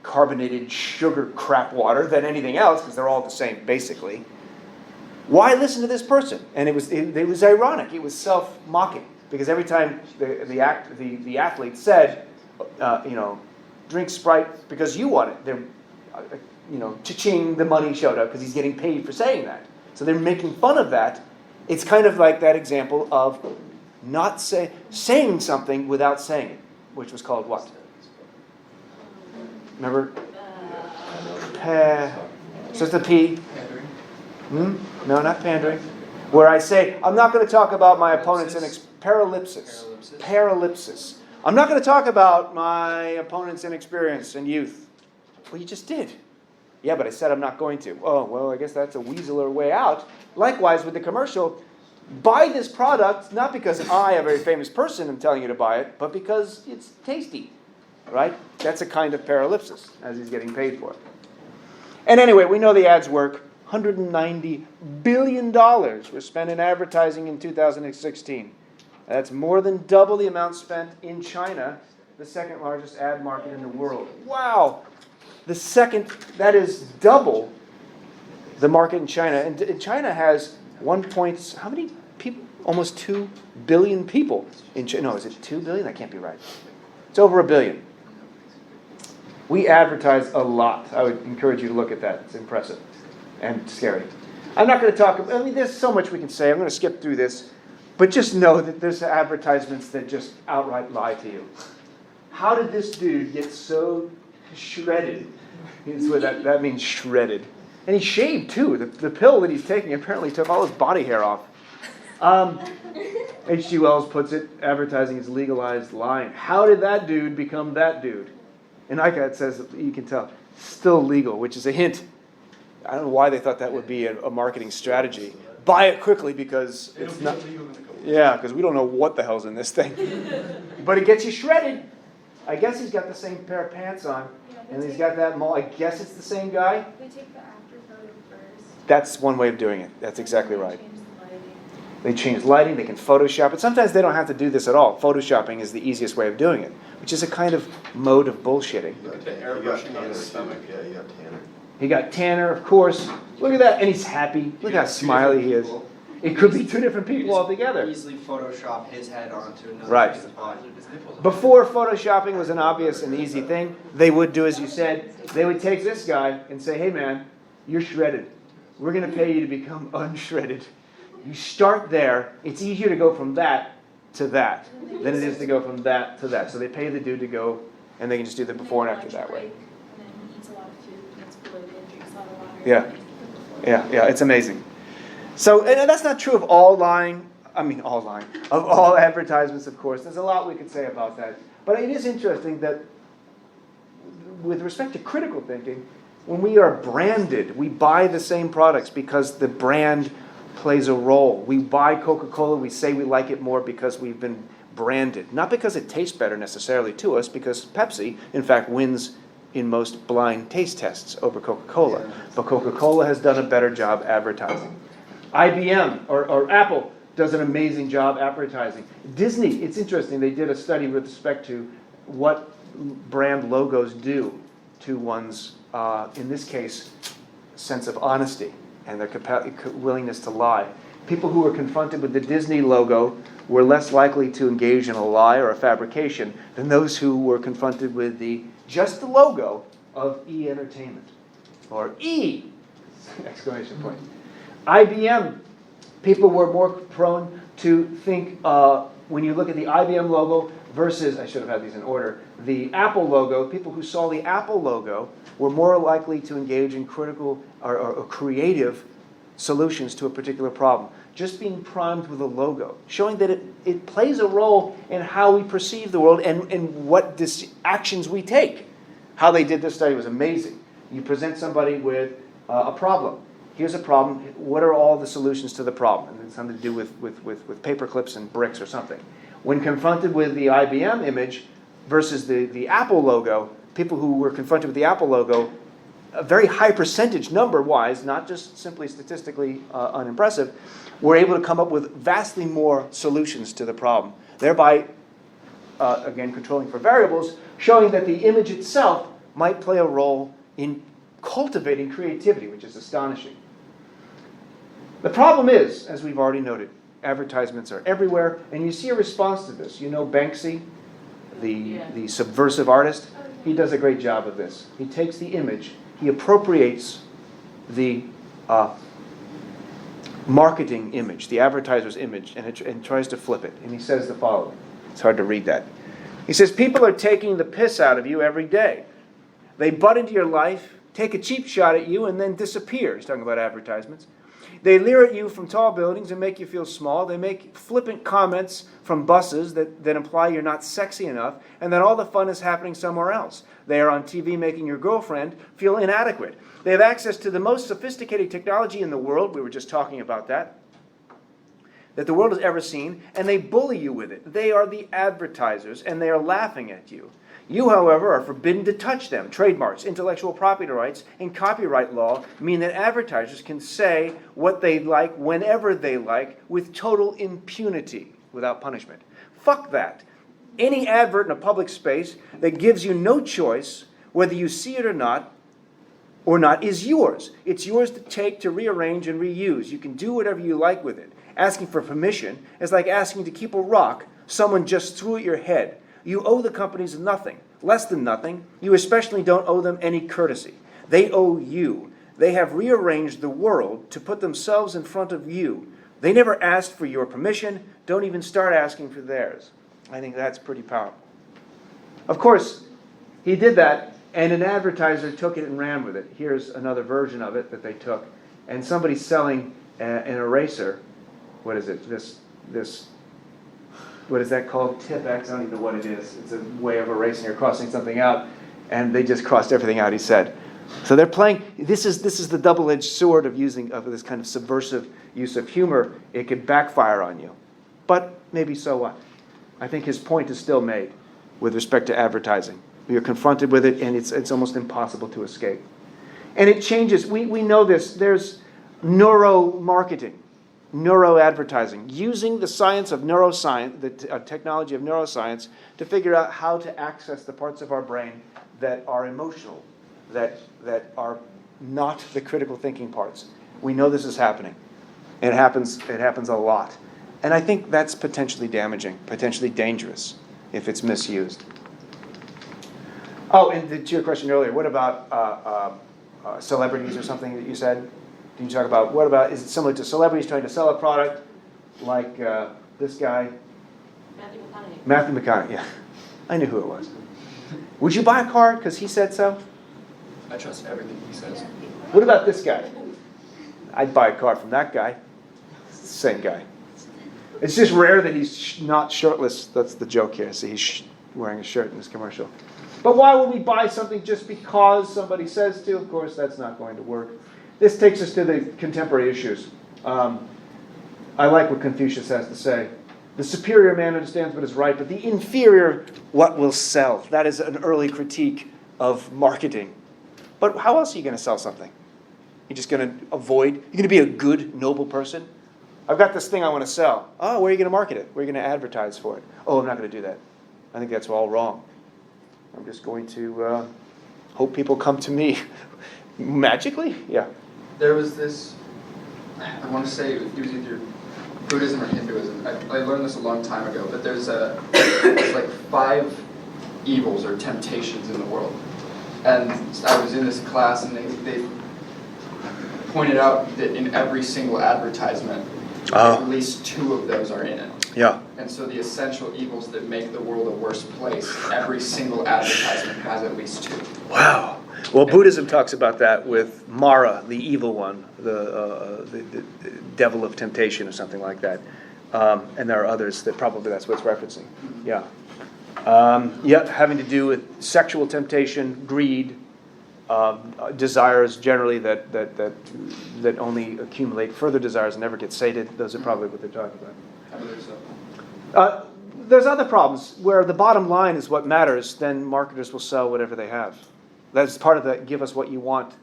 carbonated sugar crap water than anything else, because they're all the same, basically. Why listen to this person? And it was ironic. It was self-mocking. Because every time the athlete said, drink Sprite because you want it, they're, cha-ching, the money showed up because he's getting paid for saying that. So they're making fun of that. It's kind of like that example of not saying something without saying it, which was called what? Remember? So it's the P. No, not pandering. Where I say, I'm not going to talk about my opponent's paralypsis. Paralypsis. I'm not going to talk about my opponent's inexperience and youth. Well, you just did. Yeah, but I said I'm not going to. Oh, well, I guess that's a weaseler way out. Likewise with the commercial, buy this product, not because I, a very famous person, am telling you to buy it, but because it's tasty. Right? That's a kind of paralypsis, as he's getting paid for it. And anyway, we know the ads work. $190 billion were spent in advertising in 2016. That's more than double the amount spent in China the second largest ad market in the world. Wow! The second, that is double the market in China. And China has how many people? Almost 2 billion people in China. No, is it 2 billion? That can't be right. It's over 1 billion. We advertise a lot. I would encourage you to look at that. It's impressive and scary. I'm not going to talk about, there's so much we can say. I'm going to skip through this. But just know that there's advertisements that just outright lie to you. How did this dude get so shredded? That means shredded. And he shaved too. The pill that he's taking apparently took all his body hair off. H.G. Wells puts it, advertising is legalized lying. How did that dude become that dude? And ICAT says, you can tell, still legal, which is a hint. I don't know why they thought that would be a marketing strategy. Buy it quickly because it's not. Yeah, because we don't know what the hell's in this thing. But it gets you shredded. I guess he's got the same pair of pants on, and he's got that mole. I guess it's the same guy. They take the after photo first. That's one way of doing it. That's exactly right. They change lighting, they can Photoshop it. Sometimes they don't have to do this at all. Photoshopping is the easiest way of doing it, which is a kind of mode of bullshitting. You got airbrushing on his stomach. Yeah, you got Tanner. He got Tanner, of course. Look at that, and he's happy. Look how smiley he is. It could be two different people altogether. Easily Photoshop his head onto another Right. person's body. Before Photoshopping was an obvious and easy thing, they would do as you said. They would take this guy and say, hey man, you're shredded. We're going to pay you to become unshredded. You start there. It's easier to go from that to that than it is to go from that to that. So they pay the dude to go, and they can just do the before and after that way. And then he eats a lot of food, gets bloated, drinks a lot of water. Yeah, it's amazing. So, and that's not true of all lying. Of all advertisements, of course. There's a lot we could say about that. But it is interesting that with respect to critical thinking, when we are branded, we buy the same products because the brand plays a role. We buy Coca-Cola, we say we like it more because we've been branded. Not because it tastes better necessarily to us, because Pepsi, in fact, wins in most blind taste tests over Coca-Cola. But Coca-Cola has done a better job advertising. IBM or Apple does an amazing job advertising. Disney, it's interesting, they did a study with respect to what brand logos do to one's, in this case, sense of honesty and their willingness to lie. People who were confronted with the Disney logo were less likely to engage in a lie or a fabrication than those who were confronted with just the logo of E Entertainment, or E! Exclamation point. IBM, people were more prone to think, when you look at the IBM logo versus, I should have had these in order, the Apple logo, people who saw the Apple logo were more likely to engage in critical or creative solutions to a particular problem. Just being primed with a logo, showing that it plays a role in how we perceive the world and what actions we take. How they did this study was amazing. You present somebody with a problem. Here's a problem. What are all the solutions to the problem? And it's something to do with paper clips and bricks or something. When confronted with the IBM image versus the Apple logo, people who were confronted with the Apple logo, a very high percentage number-wise, not just simply statistically unimpressive, were able to come up with vastly more solutions to the problem, thereby, again, controlling for variables, showing that the image itself might play a role in cultivating creativity, which is astonishing. The problem is, as we've already noted, advertisements are everywhere, and you see a response to this. You know Banksy, the subversive artist? He does a great job of this. He takes the image, he appropriates the marketing image, the advertiser's image, and tries to flip it. And he says the following. It's hard to read that. He says, people are taking the piss out of you every day. They butt into your life, take a cheap shot at you, and then disappear. He's talking about advertisements. They leer at you from tall buildings and make you feel small. They make flippant comments from buses that imply you're not sexy enough and that all the fun is happening somewhere else. They are on TV making your girlfriend feel inadequate. They have access to the most sophisticated technology in the world. We were just talking about that the world has ever seen, and they bully you with it. They are the advertisers, and they are laughing at you. You, however, are forbidden to touch them. Trademarks, intellectual property rights, and copyright law mean that advertisers can say what they like whenever they like with total impunity, without punishment. Fuck that. Any advert in a public space that gives you no choice, whether you see it or not, is yours. It's yours to take, to rearrange, and reuse. You can do whatever you like with it. Asking for permission is like asking to keep a rock someone just threw at your head. You owe the companies nothing, less than nothing. You especially don't owe them any courtesy. They owe you. They have rearranged the world to put themselves in front of you. They never asked for your permission. Don't even start asking for theirs. I think that's pretty powerful. Of course, he did that, and an advertiser took it and ran with it. Here's another version of it that they took. And somebody's selling an eraser. What is it? This what is that called? Tip-X? I don't even know what it is. It's a way of erasing or crossing something out. And they just crossed everything out, he said. So they're playing, this is the double-edged sword of this kind of subversive use of humor. It could backfire on you. But maybe so what? I think his point is still made with respect to advertising. You're confronted with it, and it's almost impossible to escape. And it changes. We know this. There's neuromarketing, neuroadvertising, using the science of neuroscience, the technology of neuroscience, to figure out how to access the parts of our brain that are emotional, that are not the critical thinking parts. We know this is happening. It happens a lot. And I think that's potentially damaging, potentially dangerous if it's misused. Oh, and to your question earlier, what about celebrities or something that you said? Did you talk about, what about, is it similar to celebrities trying to sell a product like this guy? Matthew McConaughey, yeah. I knew who it was. Would you buy a car because he said so? I trust everything he says. What about this guy? I'd buy a car from that guy. Same guy. It's just rare that he's not shirtless. That's the joke here. See, he's wearing a shirt in this commercial. But why would we buy something just because somebody says to? Of course, that's not going to work. This takes us to the contemporary issues. I like what Confucius has to say. The superior man understands what is right, but the inferior, what will sell. That is an early critique of marketing. But how else are you going to sell something? You're just going to avoid? You're going to be a good, noble person? I've got this thing I want to sell. Oh, where are you going to market it? Where are you going to advertise for it? Oh, I'm not going to do that. I think that's all wrong. I'm just going to hope people come to me. Magically? Yeah. There was this, I want to say it was either Buddhism or Hinduism. I learned this a long time ago, but there's like 5 evils or temptations in the world. And I was in this class, and they pointed out that in every single advertisement, at least 2 of those are in it. Yeah. And so the essential evils that make the world a worse place, every single advertisement has at least 2. Wow. Well, Buddhism talks about that with Mara, the evil one, the devil of temptation or something like that. And there are others that probably that's what it's referencing. Yeah. Having to do with sexual temptation, greed, desires generally that only accumulate further desires and never get sated. Those are probably what they're talking about. I believe so. There's other problems where the bottom line is what matters. Then marketers will sell whatever they have. That's part of the "give us what you want"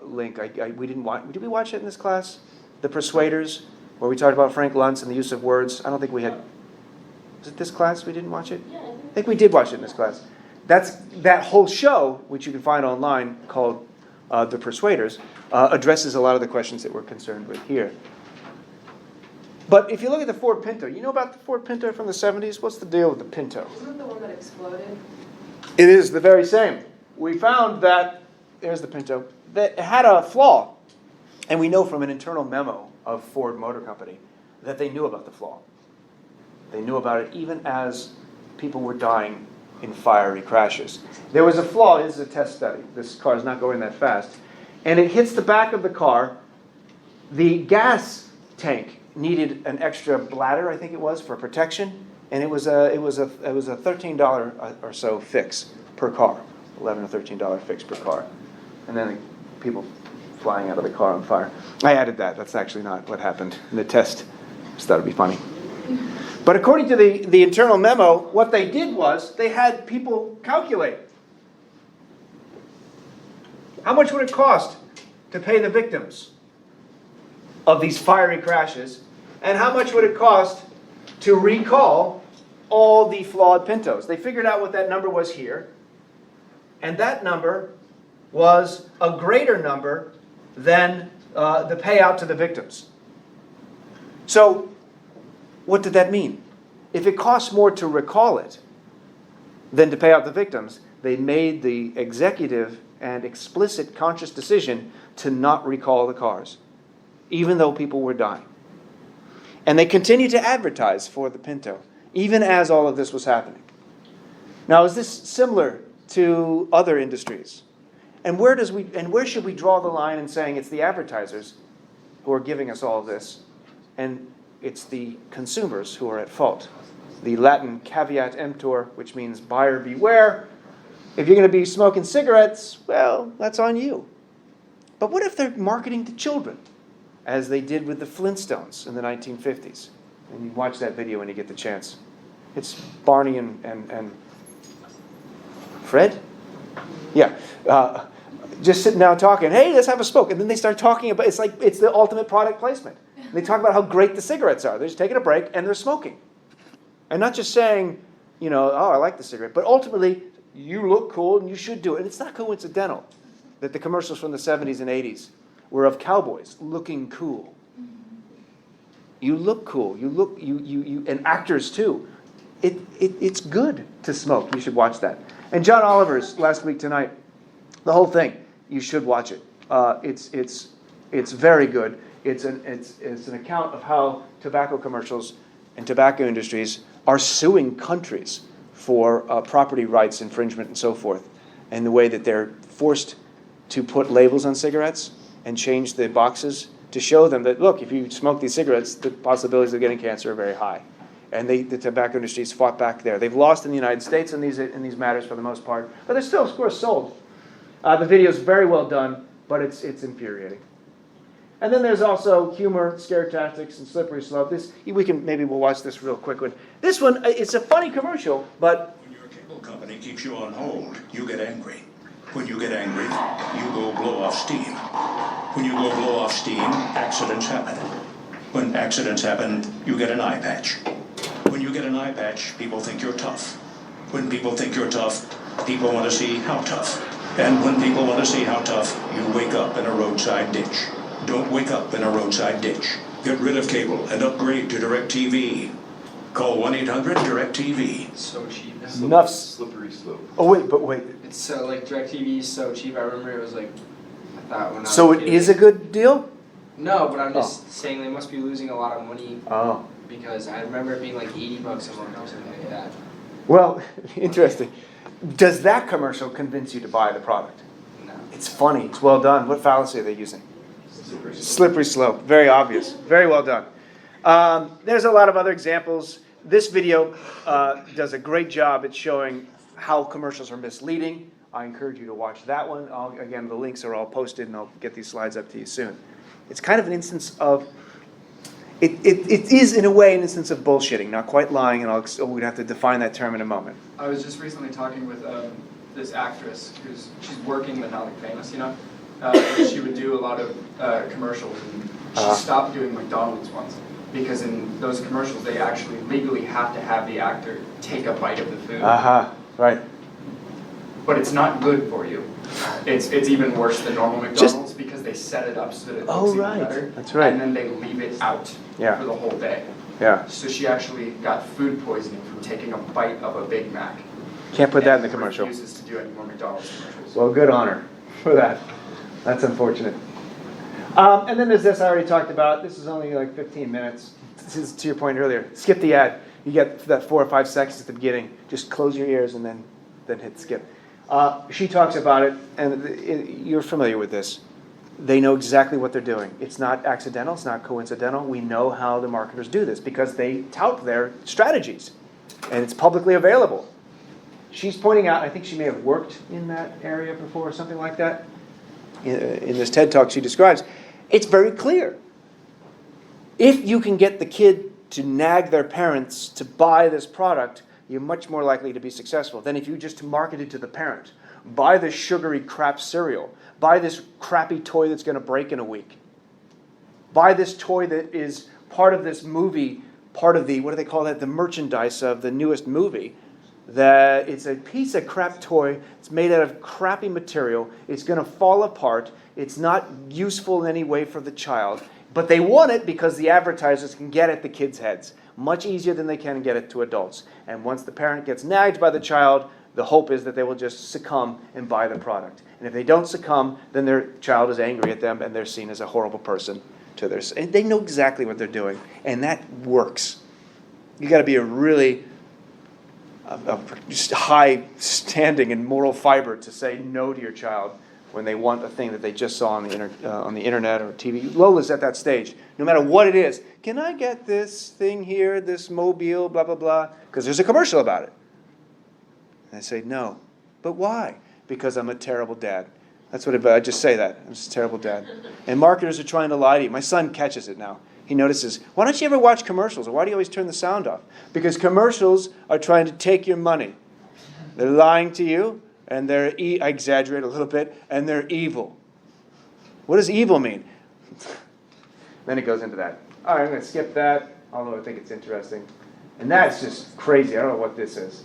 link. Did we watch it in this class? The Persuaders, where we talked about Frank Luntz and the use of words. I don't think we had. Was it this class we didn't watch it? Yeah, I think we did watch it in this class. That whole show, which you can find online, called The Persuaders, addresses a lot of the questions that we're concerned with here. But if you look at the Ford Pinto, you know about the Ford Pinto from the 70s? What's the deal with the Pinto? Isn't it the one that exploded? It is the very same. We found that, there's the Pinto, that it had a flaw. And we know from an internal memo of Ford Motor Company that they knew about the flaw. They knew about it even as people were dying in fiery crashes. There was a flaw. This is a test study. This car is not going that fast. And it hits the back of the car. The gas tank needed an extra bladder, I think it was, for protection. And it was a $13 or so fix per car, $11 or $13 fix per car. And then the people flying out of the car on fire. I added that. That's actually not what happened in the test. Just thought it'd be funny. But according to the internal memo, what they did was they had people calculate. How much would it cost to pay the victims of these fiery crashes? And how much would it cost to recall all the flawed Pintos. They figured out what that number was here, and that number was a greater number than the payout to the victims. So, what did that mean? If it costs more to recall it than to pay out the victims, they made the executive and explicit conscious decision to not recall the cars, even though people were dying. And they continued to advertise for the Pinto, even as all of this was happening. Now, is this similar to other industries? And where should we draw the line in saying it's the advertisers who are giving us all of this, and it's the consumers who are at fault? The Latin caveat emptor, which means buyer beware. If you're going to be smoking cigarettes, well, that's on you. But what if they're marketing to children, as they did with the Flintstones in the 1950s? And you watch that video when you get the chance. It's Barney and Fred? Yeah. Just sitting down talking, hey, let's have a smoke. And then they start talking about, it's the ultimate product placement. They talk about how great the cigarettes are. They're just taking a break and they're smoking. And not just saying, oh, I like the cigarette, but ultimately, you look cool and you should do it. And it's not coincidental that the commercials from the 70s and 80s were of cowboys looking cool. You look cool. You and actors too. It's good to smoke. You should watch that. And John Oliver's last week tonight, the whole thing, you should watch it. It's very good. It's an account of how tobacco commercials and tobacco industries are suing countries for property rights infringement and so forth, and the way that they're forced to put labels on cigarettes and change the boxes to show them that, look, if you smoke these cigarettes, the possibilities of getting cancer are very high. And the tobacco industry's fought back there. They've lost in the United States in these matters for the most part, but they're still, of course, sold. The video's very well done, but it's infuriating. And then there's also humor, scare tactics, and slippery slope. We'll watch this real quick one. This one, it's a funny commercial, but when your cable company keeps you on hold, you get angry. When you get angry, you go blow off steam. When you go blow off steam, accidents happen. When accidents happen, you get an eye patch. When you get an eye patch, people think you're tough. When people think you're tough, people want to see how tough. And when people want to see how tough, you wake up in a roadside ditch. Don't wake up in a roadside ditch. Get rid of cable and upgrade to DirecTV. Call 1-800-DirecTV. So cheap. Enough. Slippery slope. Oh wait. It's so DirecTV is so cheap. I remember it was I thought when I was So a it kid, is a good deal? No, but I'm just saying they must be losing a lot of money Oh. because I remember it being like $80 a month or something like that. Well, interesting. Does that commercial convince you to buy the product? No. It's funny. It's well done. What fallacy are they using? Slippery slope. Very obvious. Very well done. There's a lot of other examples. This video does a great job at showing how commercials are misleading. I encourage you to watch that one. Again, the links are all posted, and I'll get these slides up to you soon. It's kind of an instance of, it is in a way an instance of bullshitting, not quite lying, and we'd have to define that term in a moment. I was just recently talking with this actress she's working but not like famous, she would do a lot of commercials, and she stopped doing McDonald's ones because in those commercials they actually legally have to have the actor take a bite of the food. Right. But it's not good for you. It's even worse than normal McDonald's because they set it up so that it looks even better. That's right. And then they leave it out for the whole day. Yeah. So she actually got food poisoning from taking a bite of a Big Mac. Can't put that in the commercial. Refuses to do any more McDonald's commercials. Well, good on her for that. That's unfortunate. And then there's this I already talked about. This is only like 15 minutes. This is to your point earlier. Skip the ad. You get that 4 or 5 seconds at the beginning. Just close your ears and then hit skip. She talks about it, and you're familiar with this. They know exactly what they're doing. It's not accidental. It's not coincidental. We know how the marketers do this because they tout their strategies, and it's publicly available. She's pointing out, I think she may have worked in that area before or something like that. In this TED Talk she describes, it's very clear. If you can get the kid to nag their parents to buy this product, you're much more likely to be successful than if you just market it to the parent. Buy this sugary crap cereal. Buy this crappy toy that's going to break in a week. Buy this toy that is part of this movie part of the, what do they call that, the merchandise of the newest movie, that it's a piece of crap toy. It's made out of crappy material. It's going to fall apart. It's not useful in any way for the child. But they want it because the advertisers can get at the kids' heads much easier than they can get it to adults. And once the parent gets nagged by the child, the hope is that they will just succumb and buy the product. And if they don't succumb, then their child is angry at them and they're seen as a horrible person to their. And they know exactly what they're doing, and that works. You got to be a really just high standing and moral fiber to say no to your child when they want a thing that they just saw on the internet or TV. Lola's at that stage. No matter what it is, can I get this thing here, this mobile, blah, blah, blah? Because there's a commercial about it. And I say, no. But why? Because I'm a terrible dad. That's what I just say that. I'm just a terrible dad. And marketers are trying to lie to you. My son catches it now. He notices, why don't you ever watch commercials? Or why do you always turn the sound off? Because commercials are trying to take your money. They're lying to you, and I exaggerate a little bit, and they're evil. What does evil mean? Then it goes into that. All right, I'm going to skip that, although I think it's interesting. And that's just crazy. I don't know what this is.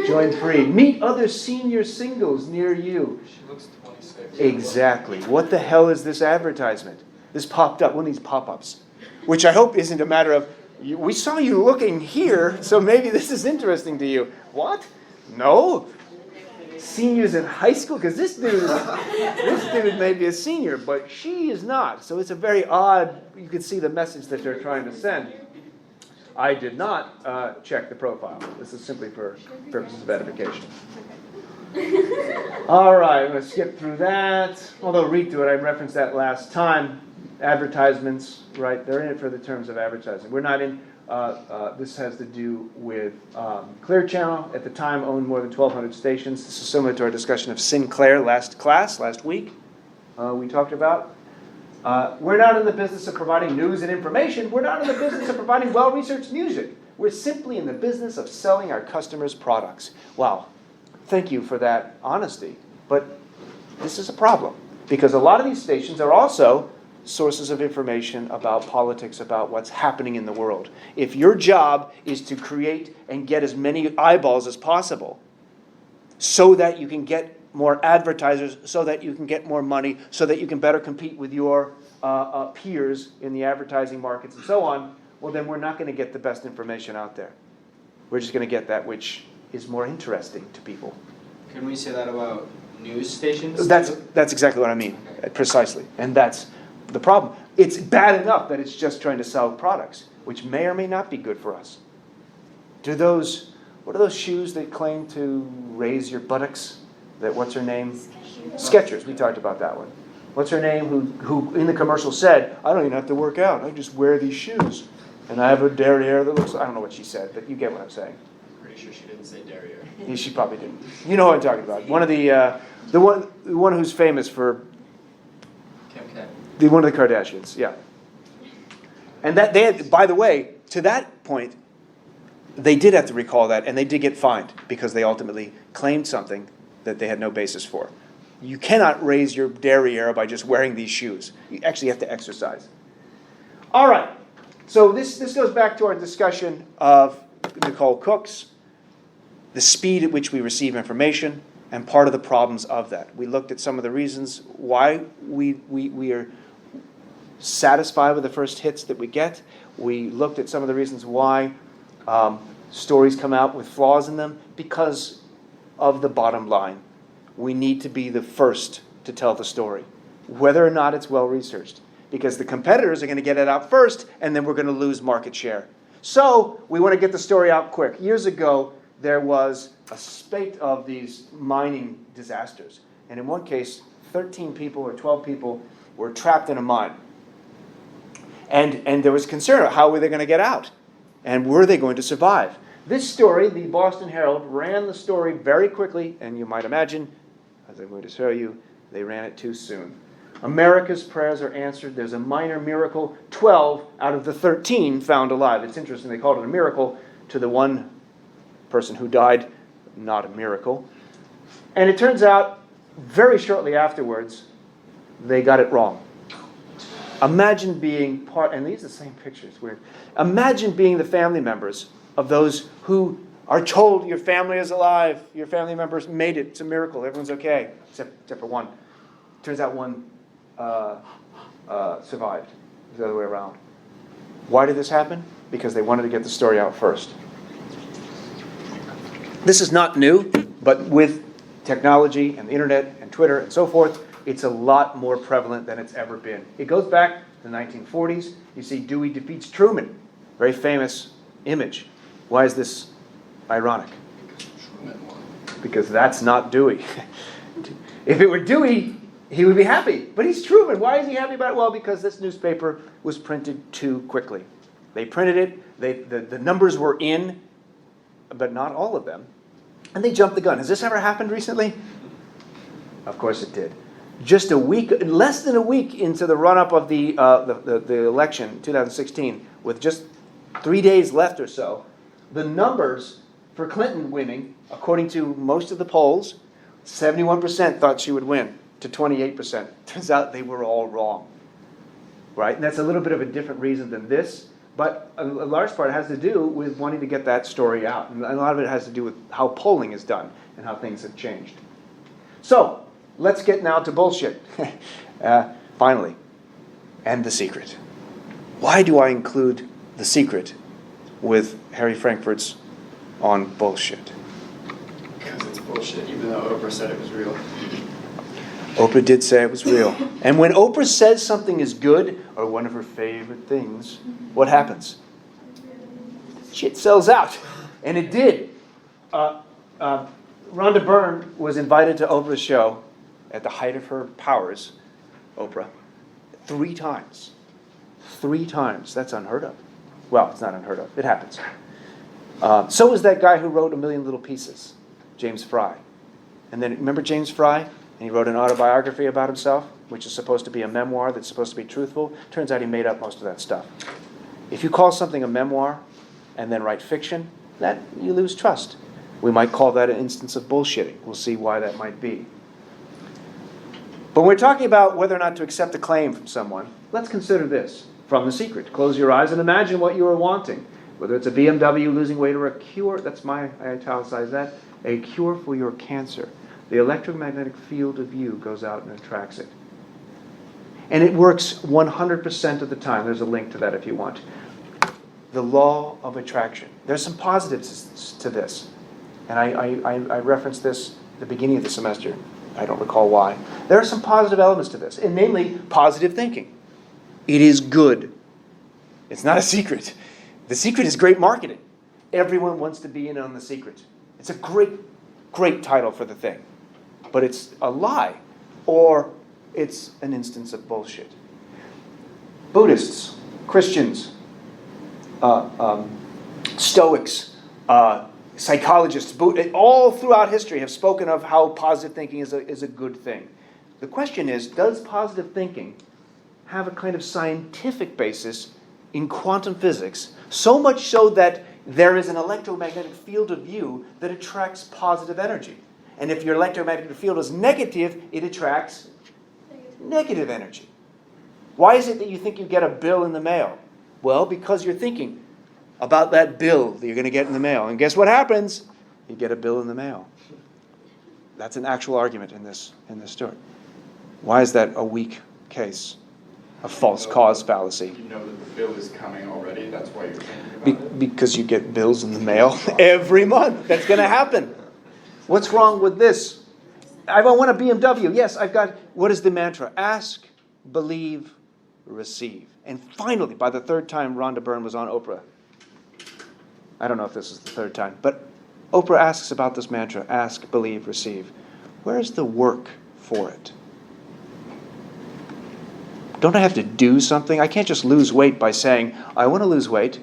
Join free. Meet other senior singles near you. She looks 26. Exactly. What the hell is this advertisement? This popped up, one of these pop-ups, which I hope isn't a matter of, we saw you looking here, so maybe this is interesting to you. What? No? Seniors in high school? Because this dude may be a senior, but she is not. So it's a very odd, you can see the message that they're trying to send. I did not check the profile. This is simply for purposes of edification. All right, I'm going to skip through that. Although read through it, I referenced that last time. Advertisements, right? They're in it for the terms of advertising. We're not in. This has to do with Clear Channel. At the time, owned more than 1,200 stations. This is similar to our discussion of Sinclair last week. We talked about. We're not in the business of providing news and information. We're not in the business of providing well-researched music. We're simply in the business of selling our customers products. Wow. Thank you for that honesty. But this is a problem because a lot of these stations are also sources of information about politics, about what's happening in the world. If your job is to create and get as many eyeballs as possible so that you can get more advertisers, so that you can get more money, so that you can better compete with your peers in the advertising markets and so on, well then we're not going to get the best information out there. We're just going to get that which is more interesting to people. Can we say that about news stations? That's exactly what I mean, precisely. And that's the problem. It's bad enough that it's just trying to sell products, which may or may not be good for us. What are those shoes that claim to raise your buttocks? That what's her name? Skechers. We talked about that one. What's her name? Who in the commercial said, "I don't even have to work out. I just wear these shoes, and I have a derriere that looks." I don't know what she said, but you get what I'm saying. Pretty sure she didn't say derriere. Yeah, she probably didn't. You know what I'm talking about. One of the one who's famous for one of the Kardashians. Yeah. And that they had, by the way, to that point, they did have to recall that, and they did get fined because they ultimately claimed something that they had no basis for. You cannot raise your derriere by just wearing these shoes. You actually have to exercise. All right. So this goes back to our discussion of Nicole Cook's, the speed at which we receive information, and part of the problems of that. We looked at some of the reasons why we are satisfied with the first hits that we get. We looked at some of the reasons why stories come out with flaws in them because of the bottom line. We need to be the first to tell the story, whether or not it's well researched, because the competitors are going to get it out first, and then we're going to lose market share. So we want to get the story out quick. Years ago, there was a spate of these mining disasters, and in one case, 13 people or 12 people were trapped in a mine. And there was concern about how were they going to get out, and were they going to survive. This story, the Boston Herald ran the story very quickly, and you might imagine, as I'm going to show you, they ran it too soon. America's prayers are answered. There's a minor miracle. 12 out of the 13 found alive. It's interesting, they called it a miracle. To the one person who died, not a miracle. And it turns out, very shortly afterwards, they got it wrong. Imagine being part, and these are the same pictures, weird. Imagine being the family members of those who are told your family is alive, your family members made it, it's a miracle, everyone's okay, except for one. Turns out one survived. It was the other way around. Why did this happen? Because they wanted to get the story out first. This is not new, but with technology and the internet and Twitter and so forth, it's a lot more prevalent than it's ever been. It goes back to the 1940s. You see Dewey defeats Truman. Very famous image. Why is this ironic? Because that's not Dewey. If it were Dewey, he would be happy. But he's Truman. Why is he happy about it? Well, because this newspaper was printed too quickly. They printed it. The numbers were in, but not all of them. And they jumped the gun. Has this ever happened recently? Of course it did. Just a week, less than a week into the run-up of the election, 2016, with just 3 days left or so, the numbers for Clinton winning, according to most of the polls, 71% thought she would win to 28%. Turns out they were all wrong. Right? And that's a little bit of a different reason than this, but a large part has to do with wanting to get that story out. And a lot of it has to do with how polling is done and how things have changed. So, let's get now to bullshit. Finally. And The Secret. Why do I include The Secret with Harry Frankfurt's on bullshit? Because it's bullshit, even though Oprah said it was real. Oprah did say it was real. And when Oprah says something is good, or one of her favorite things, what happens? Shit sells out. And it did. Rhonda Byrne was invited to Oprah's show at the height of her powers, Oprah, 3 times. 3 times. That's unheard of. Well, it's not unheard of. It happens. So was that guy who wrote A Million Little Pieces, James Fry. And then, remember James Fry? And he wrote an autobiography about himself, which is supposed to be a memoir that's supposed to be truthful. Turns out he made up most of that stuff. If you call something a memoir and then write fiction, that you lose trust. We might call that an instance of bullshitting. We'll see why that might be. But when we're talking about whether or not to accept a claim from someone, let's consider this from The Secret. Close your eyes and imagine what you are wanting. Whether it's a BMW, losing weight, or a cure, that's I italicize that, a cure for your cancer. The electromagnetic field of view goes out and attracts it. And it works 100% of the time. There's a link to that if you want. The law of attraction. There's some positives to this. And I referenced this at the beginning of the semester. I don't recall why. There are some positive elements to this, and namely positive thinking. It is good. It's not a secret. The Secret is great marketing. Everyone wants to be in on The Secret. It's a great title for the thing. But it's a lie, or it's an instance of bullshit. Buddhists, Christians, Stoics, psychologists, all throughout history have spoken of how positive thinking is a good thing. The question is, does positive thinking have a kind of scientific basis in quantum physics, so much so that there is an electromagnetic field of view that attracts positive energy? And if your electromagnetic field is negative, it attracts negative energy. Why is it that you think you get a bill in the mail? Well, because you're thinking about that bill that you're going to get in the mail. And guess what happens? You get a bill in the mail. That's an actual argument in this story. Why is that a weak case? A false cause fallacy. You know that the bill is coming already, that's why you're thinking about it. Because you get bills in the mail every month. That's going to happen. What's wrong with this? I want a BMW. Yes, I've got, what is the mantra? Ask, believe, receive. And finally, by the 3rd time Rhonda Byrne was on Oprah, I don't know if this is the 3rd time, but Oprah asks about this mantra, ask, believe, receive. Where's the work for it? Don't I have to do something? I can't just lose weight by saying, I want to lose weight.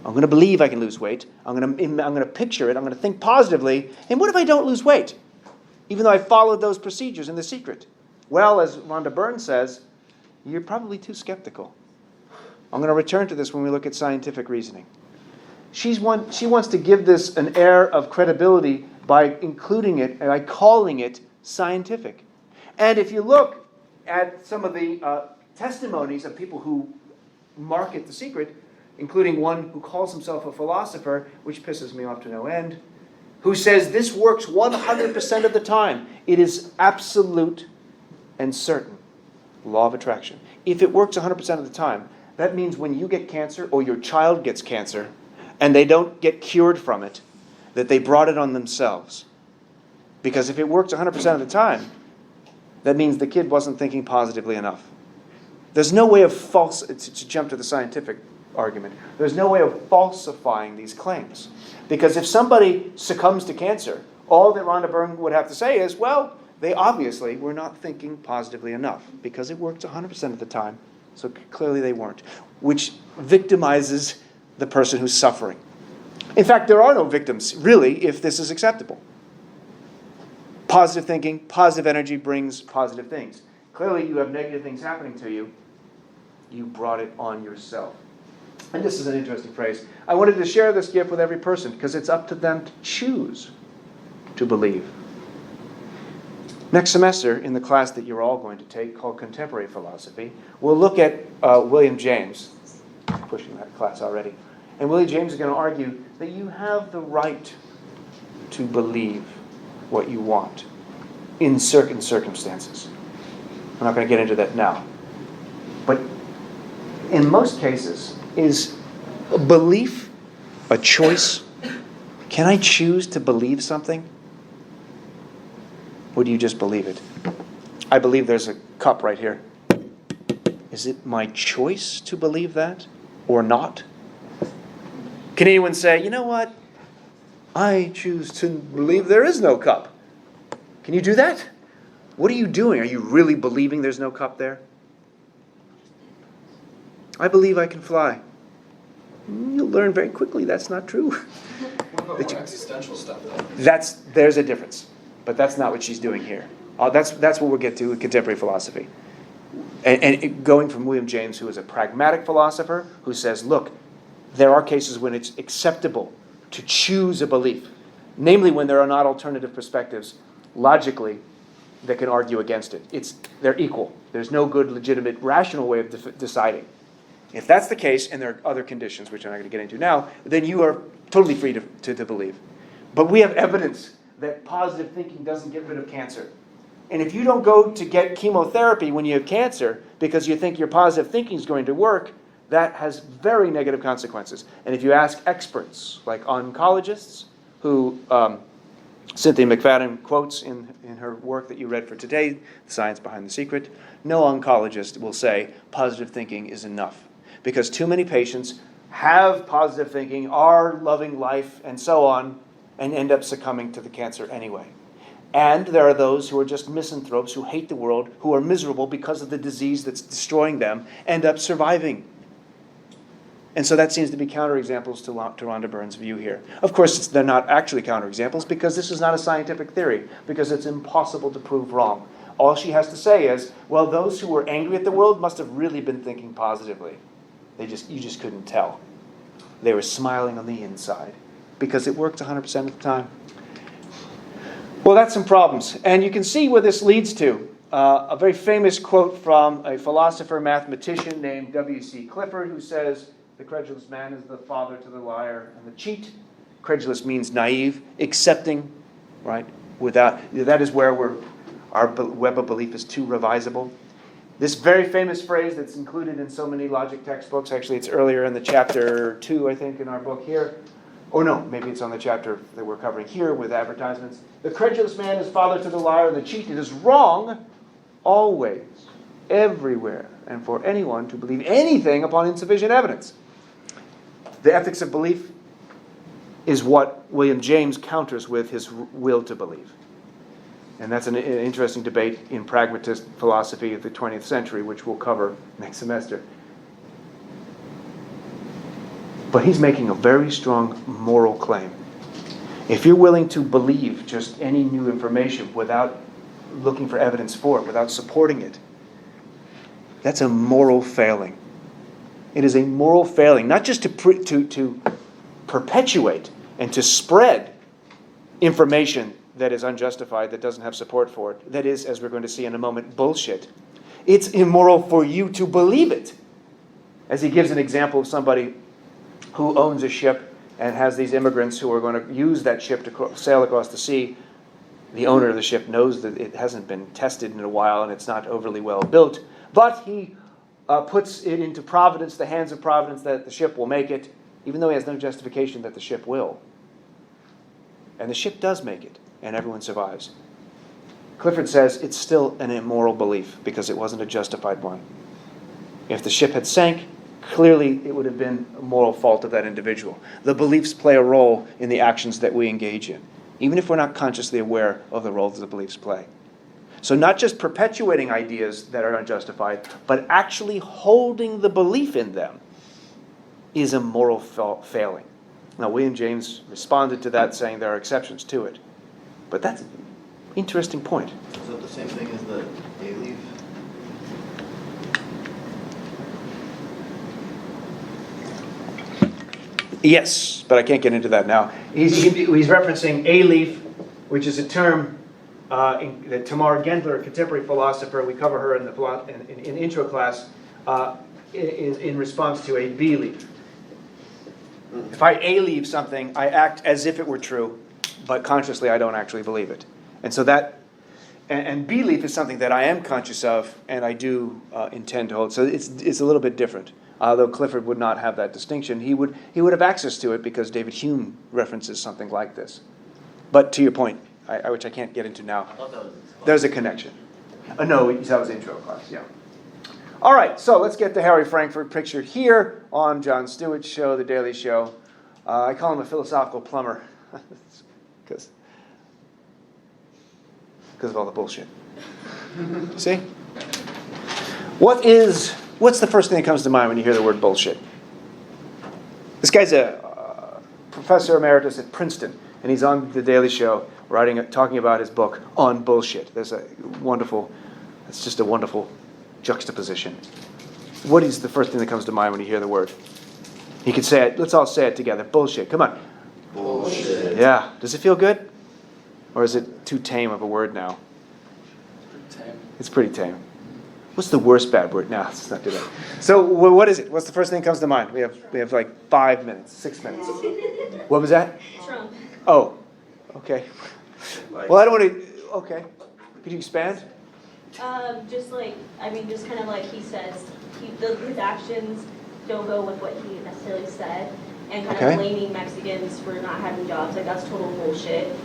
I'm going to believe I can lose weight. I'm going to picture it. I'm going to think positively. And what if I don't lose weight? Even though I followed those procedures in The Secret. Well, as Rhonda Byrne says, you're probably too skeptical. I'm going to return to this when we look at scientific reasoning. She wants to give this an air of credibility by including it, by calling it scientific. And if you look at some of the testimonies of people who market The Secret, including one who calls himself a philosopher, which pisses me off to no end, who says this works 100% of the time. It is absolute and certain. Law of attraction. If it works 100% of the time, that means when you get cancer or your child gets cancer and they don't get cured from it, that they brought it on themselves. Because if it works 100% of the time, that means the kid wasn't thinking positively enough. There's no way of to jump to the scientific argument, there's no way of falsifying these claims. Because if somebody succumbs to cancer, all that Rhonda Byrne would have to say is, well, they obviously were not thinking positively enough because it works 100% of the time. So clearly they weren't, which victimizes the person who's suffering. In fact, there are no victims, really, if this is acceptable. Positive thinking, positive energy brings positive things. Clearly you have negative things happening to you. You brought it on yourself. And this is an interesting phrase. I wanted to share this gift with every person because it's up to them to choose to believe. Next semester, in the class that you're all going to take called Contemporary Philosophy, we'll look at William James. Pushing that class already. And William James is going to argue that you have the right to believe what you want in certain circumstances. I'm not going to get into that now. But in most cases, is belief a choice? Can I choose to believe something? Or do you just believe it? I believe there's a cup right here. Is it my choice to believe that or not? Can anyone say, you know what? I choose to believe there is no cup. Can you do that? What are you doing? Are you really believing there's no cup there? I believe I can fly. You'll learn very quickly that's not true. What about more existential stuff, though? There's a difference. But that's not what she's doing here. That's what we'll get to in contemporary philosophy. And going from William James, who is a pragmatic philosopher, who says, look, there are cases when it's acceptable to choose a belief. Namely, when there are not alternative perspectives, logically, that can argue against it. They're equal. There's no good, legitimate, rational way of deciding. If that's the case, and there are other conditions, which I'm not going to get into now, then you are totally free to believe. But we have evidence that positive thinking doesn't get rid of cancer. And if you don't go to get chemotherapy when you have cancer because you think your positive thinking is going to work, that has very negative consequences. And if you ask experts, like oncologists, who Cynthia McFadden quotes in her work that you read for today, The Science Behind the Secret, no oncologist will say positive thinking is enough. Because too many patients have positive thinking, are loving life, and so on, and end up succumbing to the cancer anyway. And there are those who are just misanthropes, who hate the world, who are miserable because of the disease that's destroying them, end up surviving. And so that seems to be counterexamples to Rhonda Byrne's view here. Of course, they're not actually counterexamples because this is not a scientific theory, because it's impossible to prove wrong. All she has to say is, well, those who were angry at the world must have really been thinking positively. You just couldn't tell. They were smiling on the inside because it worked 100% of the time. Well, that's some problems. And you can see where this leads to. A very famous quote from a philosopher, mathematician named W.C. Clifford, who says, the credulous man is the father to the liar and the cheat. Credulous means naive, accepting, right? That is where our web of belief is too revisable. This very famous phrase that's included in so many logic textbooks, actually it's earlier in the chapter 2, I think, in our book here. Or no, maybe it's on the chapter that we're covering here with advertisements. The credulous man is father to the liar and the cheat. It is wrong always, everywhere, and for anyone to believe anything upon insufficient evidence. The ethics of belief is what William James counters with his will to believe. And that's an interesting debate in pragmatist philosophy of the 20th century, which we'll cover next semester. But he's making a very strong moral claim. If you're willing to believe just any new information without looking for evidence for it, without supporting it, that's a moral failing. It is a moral failing, not just to perpetuate and to spread information that is unjustified, that doesn't have support for it, that is, as we're going to see in a moment, bullshit. It's immoral for you to believe it. As he gives an example of somebody who owns a ship and has these immigrants who are going to use that ship to sail across the sea. The owner of the ship knows that it hasn't been tested in a while and it's not overly well built, but he puts it into Providence, the hands of Providence, that the ship will make it, even though he has no justification that the ship will. And the ship does make it, and everyone survives. Clifford says it's still an immoral belief because it wasn't a justified one. If the ship had sank, clearly it would have been a moral fault of that individual. The beliefs play a role in the actions that we engage in, even if we're not consciously aware of the role that the beliefs play. So not just perpetuating ideas that are unjustified, but actually holding the belief in them is a moral failing. Now, William James responded to that saying there are exceptions to it. But that's an interesting point. Is that the same thing as the day leave? Yes, but I can't get into that now. He's referencing a leaf, which is a term that Tamar Gendler, a contemporary philosopher, we cover her in intro class, in response to a belief. If I a-leave something, I act as if it were true, but consciously I don't actually believe it. And so that, and belief is something that I am conscious of and I do intend to hold. So it's a little bit different. Though Clifford would not have that distinction, he would have access to it because David Hume references something like this. But to your point, which I can't get into now, I thought that was there's a connection. No, that was intro class, yeah. All right, so let's get the Harry Frankfurt pictured here on Jon Stewart's show, The Daily Show. I call him a philosophical plumber because of all the bullshit. See? What's the first thing that comes to mind when you hear the word bullshit? This guy's a professor emeritus at Princeton, and he's on The Daily Show talking about his book on bullshit. It's just a wonderful juxtaposition. What is the first thing that comes to mind when you hear the word? You can say it. Let's all say it together. Bullshit. Come on. Bullshit. Yeah. Does it feel good? Or is it too tame of a word now? It's pretty tame. What's the worst bad word? No, let's not do that. So what is it? What's the first thing that comes to mind? We have like 5 minutes, 6 minutes. What was that? Trump. Oh, okay. Well, I don't want to. Okay. Could you expand? Just kind of like he says, his actions don't go with what he necessarily said, and kind of blaming Mexicans for not having jobs, like that's total bullshit.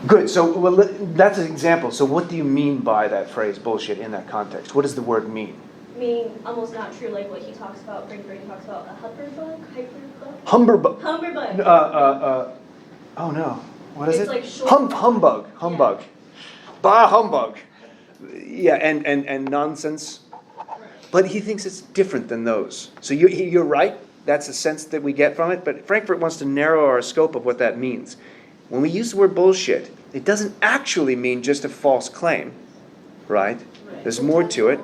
Good. So that's an example. So what do you mean by that phrase bullshit in that context? What does the word mean? Meaning almost not true, like what he talks about, Frank talks about a hyperbug? Humberbug. Humberbug. Oh no. What is It's it? like short. Humbug. Yeah. Bah humbug. Yeah, and nonsense. But he thinks it's different than those. So you're right. That's the sense that we get from it. But Frankfurt wants to narrow our scope of what that means. When we use the word bullshit, it doesn't actually mean just a false claim, right? There's more to it.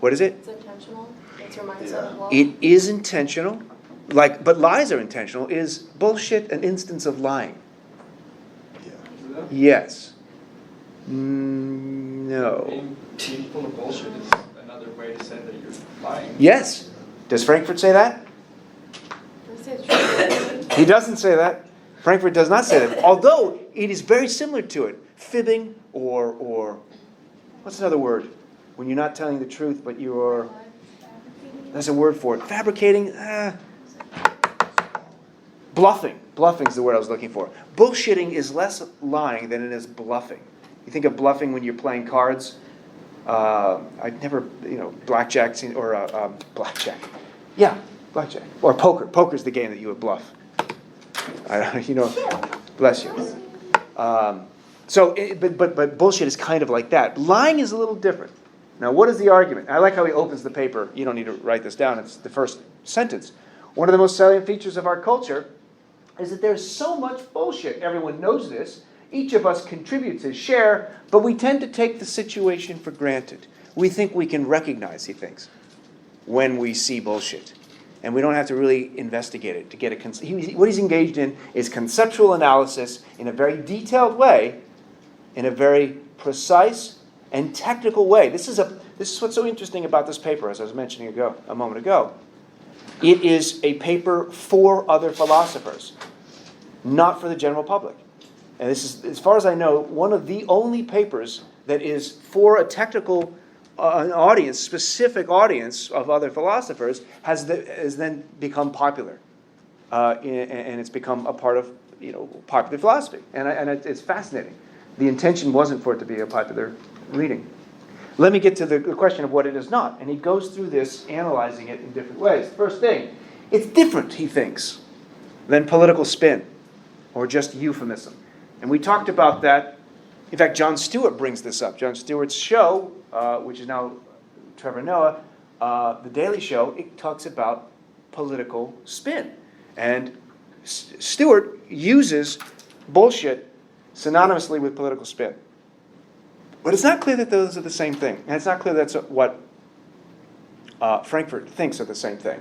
What is it? It's intentional. It's your mindset of law. It is intentional. But lies are intentional. Is bullshit an instance of lying? Yeah. Yes. No. Being full of bullshit is another way to say that you're lying. Yes. Does Frankfurt say that? Let's say it's true. He doesn't say that. Frankfurt does not say that. Although it is very similar to it. Fibbing or what's another word? When you're not telling the truth, but you're... There's a word for it. Fabricating. Bluffing. Bluffing is the word I was looking for. Bullshitting is less lying than it is bluffing. You think of bluffing when you're playing cards. I've never, blackjack or blackjack. Yeah, blackjack or poker. Poker's the game that you would bluff. Bless you. But bullshit is kind of like that. Lying is a little different. Now, what is the argument? I like how he opens the paper. You don't need to write this down. It's the first sentence. One of the most salient features of our culture is that there's so much bullshit. Everyone knows this. Each of us contributes his share, but we tend to take the situation for granted. We think we can recognize, he thinks, when we see bullshit. And we don't have to really investigate it to get what he's engaged in is conceptual analysis in a very detailed way, in a very precise and technical way. This is what's so interesting about this paper, as I was mentioning a moment ago. It is a paper for other philosophers, not for the general public. And this is, as far as I know, one of the only papers that is for a technical an audience, specific audience of other philosophers, has then become popular, and it's become a part of popular philosophy, and it's fascinating. The intention wasn't for it to be a popular reading. Let me get to the question of what it is not, and he goes through this, analyzing it in different ways. First thing, it's different, he thinks, than political spin or just euphemism, and we talked about that. In fact, Jon Stewart brings this up. Jon Stewart's show, which is now Trevor Noah, The Daily Show, it talks about political spin. And Stewart uses bullshit synonymously with political spin. But it's not clear that those are the same thing. And it's not clear that's what Frankfurt thinks are the same thing.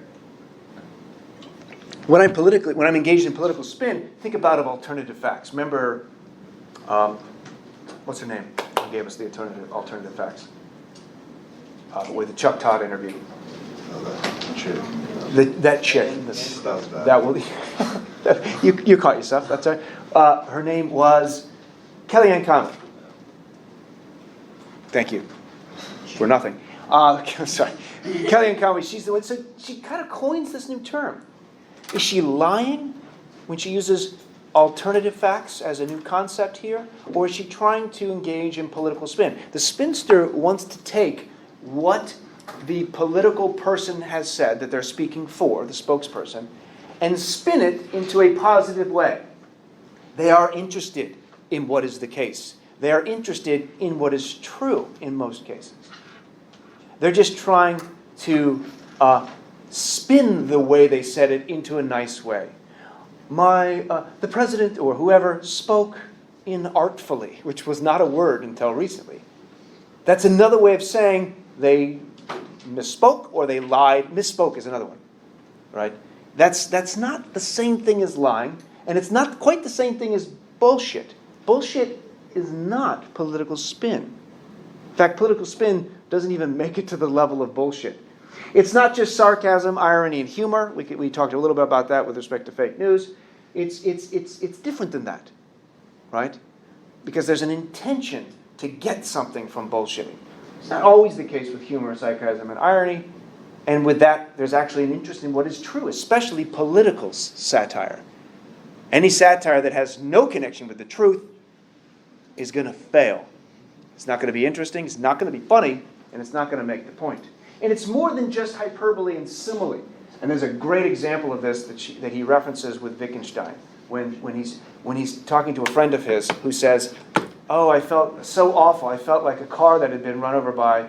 When I'm engaged in political spin, think about alternative facts. Remember, what's her name? Who gave us the alternative facts? With the Chuck Todd interview. That chick. That chick. That was bad. That will. You caught yourself. That's right. Her name was Kellyanne Conway. Thank you for nothing. Sorry, Kellyanne Conway. She's the one. So she kind of coins this new term. Is she lying when she uses alternative facts as a new concept here, or is she trying to engage in political spin? The spinster wants to take what the political person has said that they're speaking for, the spokesperson, and spin it into a positive way. They are interested in what is the case. They are interested in what is true in most cases. They're just trying to spin the way they said it into a nice way. The president or whoever spoke inartfully, which was not a word until recently. That's another way of saying they misspoke or they lied. Misspoke is another one, right? That's not the same thing as lying, and it's not quite the same thing as bullshit. Bullshit is not political spin. In fact, political spin doesn't even make it to the level of bullshit. It's not just sarcasm, irony, and humor. We talked a little bit about that with respect to fake news. It's different than that, right? Because there's an intention to get something from bullshitting. It's not always the case with humor, sarcasm, and irony. And with that, there's actually an interest in what is true, especially political satire. Any satire that has no connection with the truth is going to fail. It's not going to be interesting, it's not going to be funny, and it's not going to make the point. And it's more than just hyperbole and simile. And there's a great example of this that he references with Wittgenstein when he's talking to a friend of his who says, "Oh, I felt so awful. I felt like a car that had been run over by,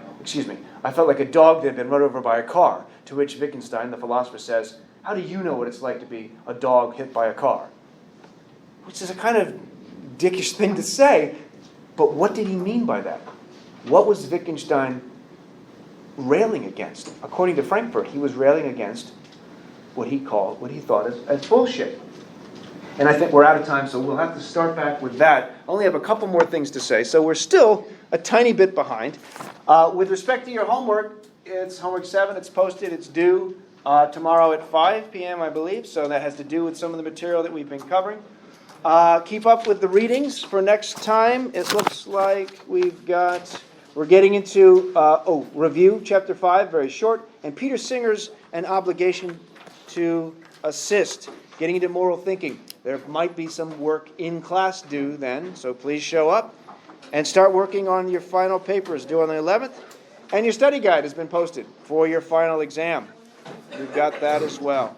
I felt like a dog that had been run over by a car." To which Wittgenstein, the philosopher, says, "How do you know what it's like to be a dog hit by a car?" Which is a kind of dickish thing to say, but what did he mean by that? What was Wittgenstein railing against? According to Frankfurt, he was railing against what he thought as bullshit. And I think we're out of time, so we'll have to start back with that. I only have a couple more things to say, so we're still a tiny bit behind. With respect to your homework, it's homework 7, it's posted, it's due tomorrow at 5 p.m., I believe, so that has to do with some of the material that we've been covering. Keep up with the readings for next time. It looks like we're getting into, review, chapter 5, very short, and Peter Singer's An Obligation to Assist, getting into moral thinking. There might be some work in class due then, so please show up and start working on your final papers due on the 11th. And your study guide has been posted for your final exam. We've got that as well.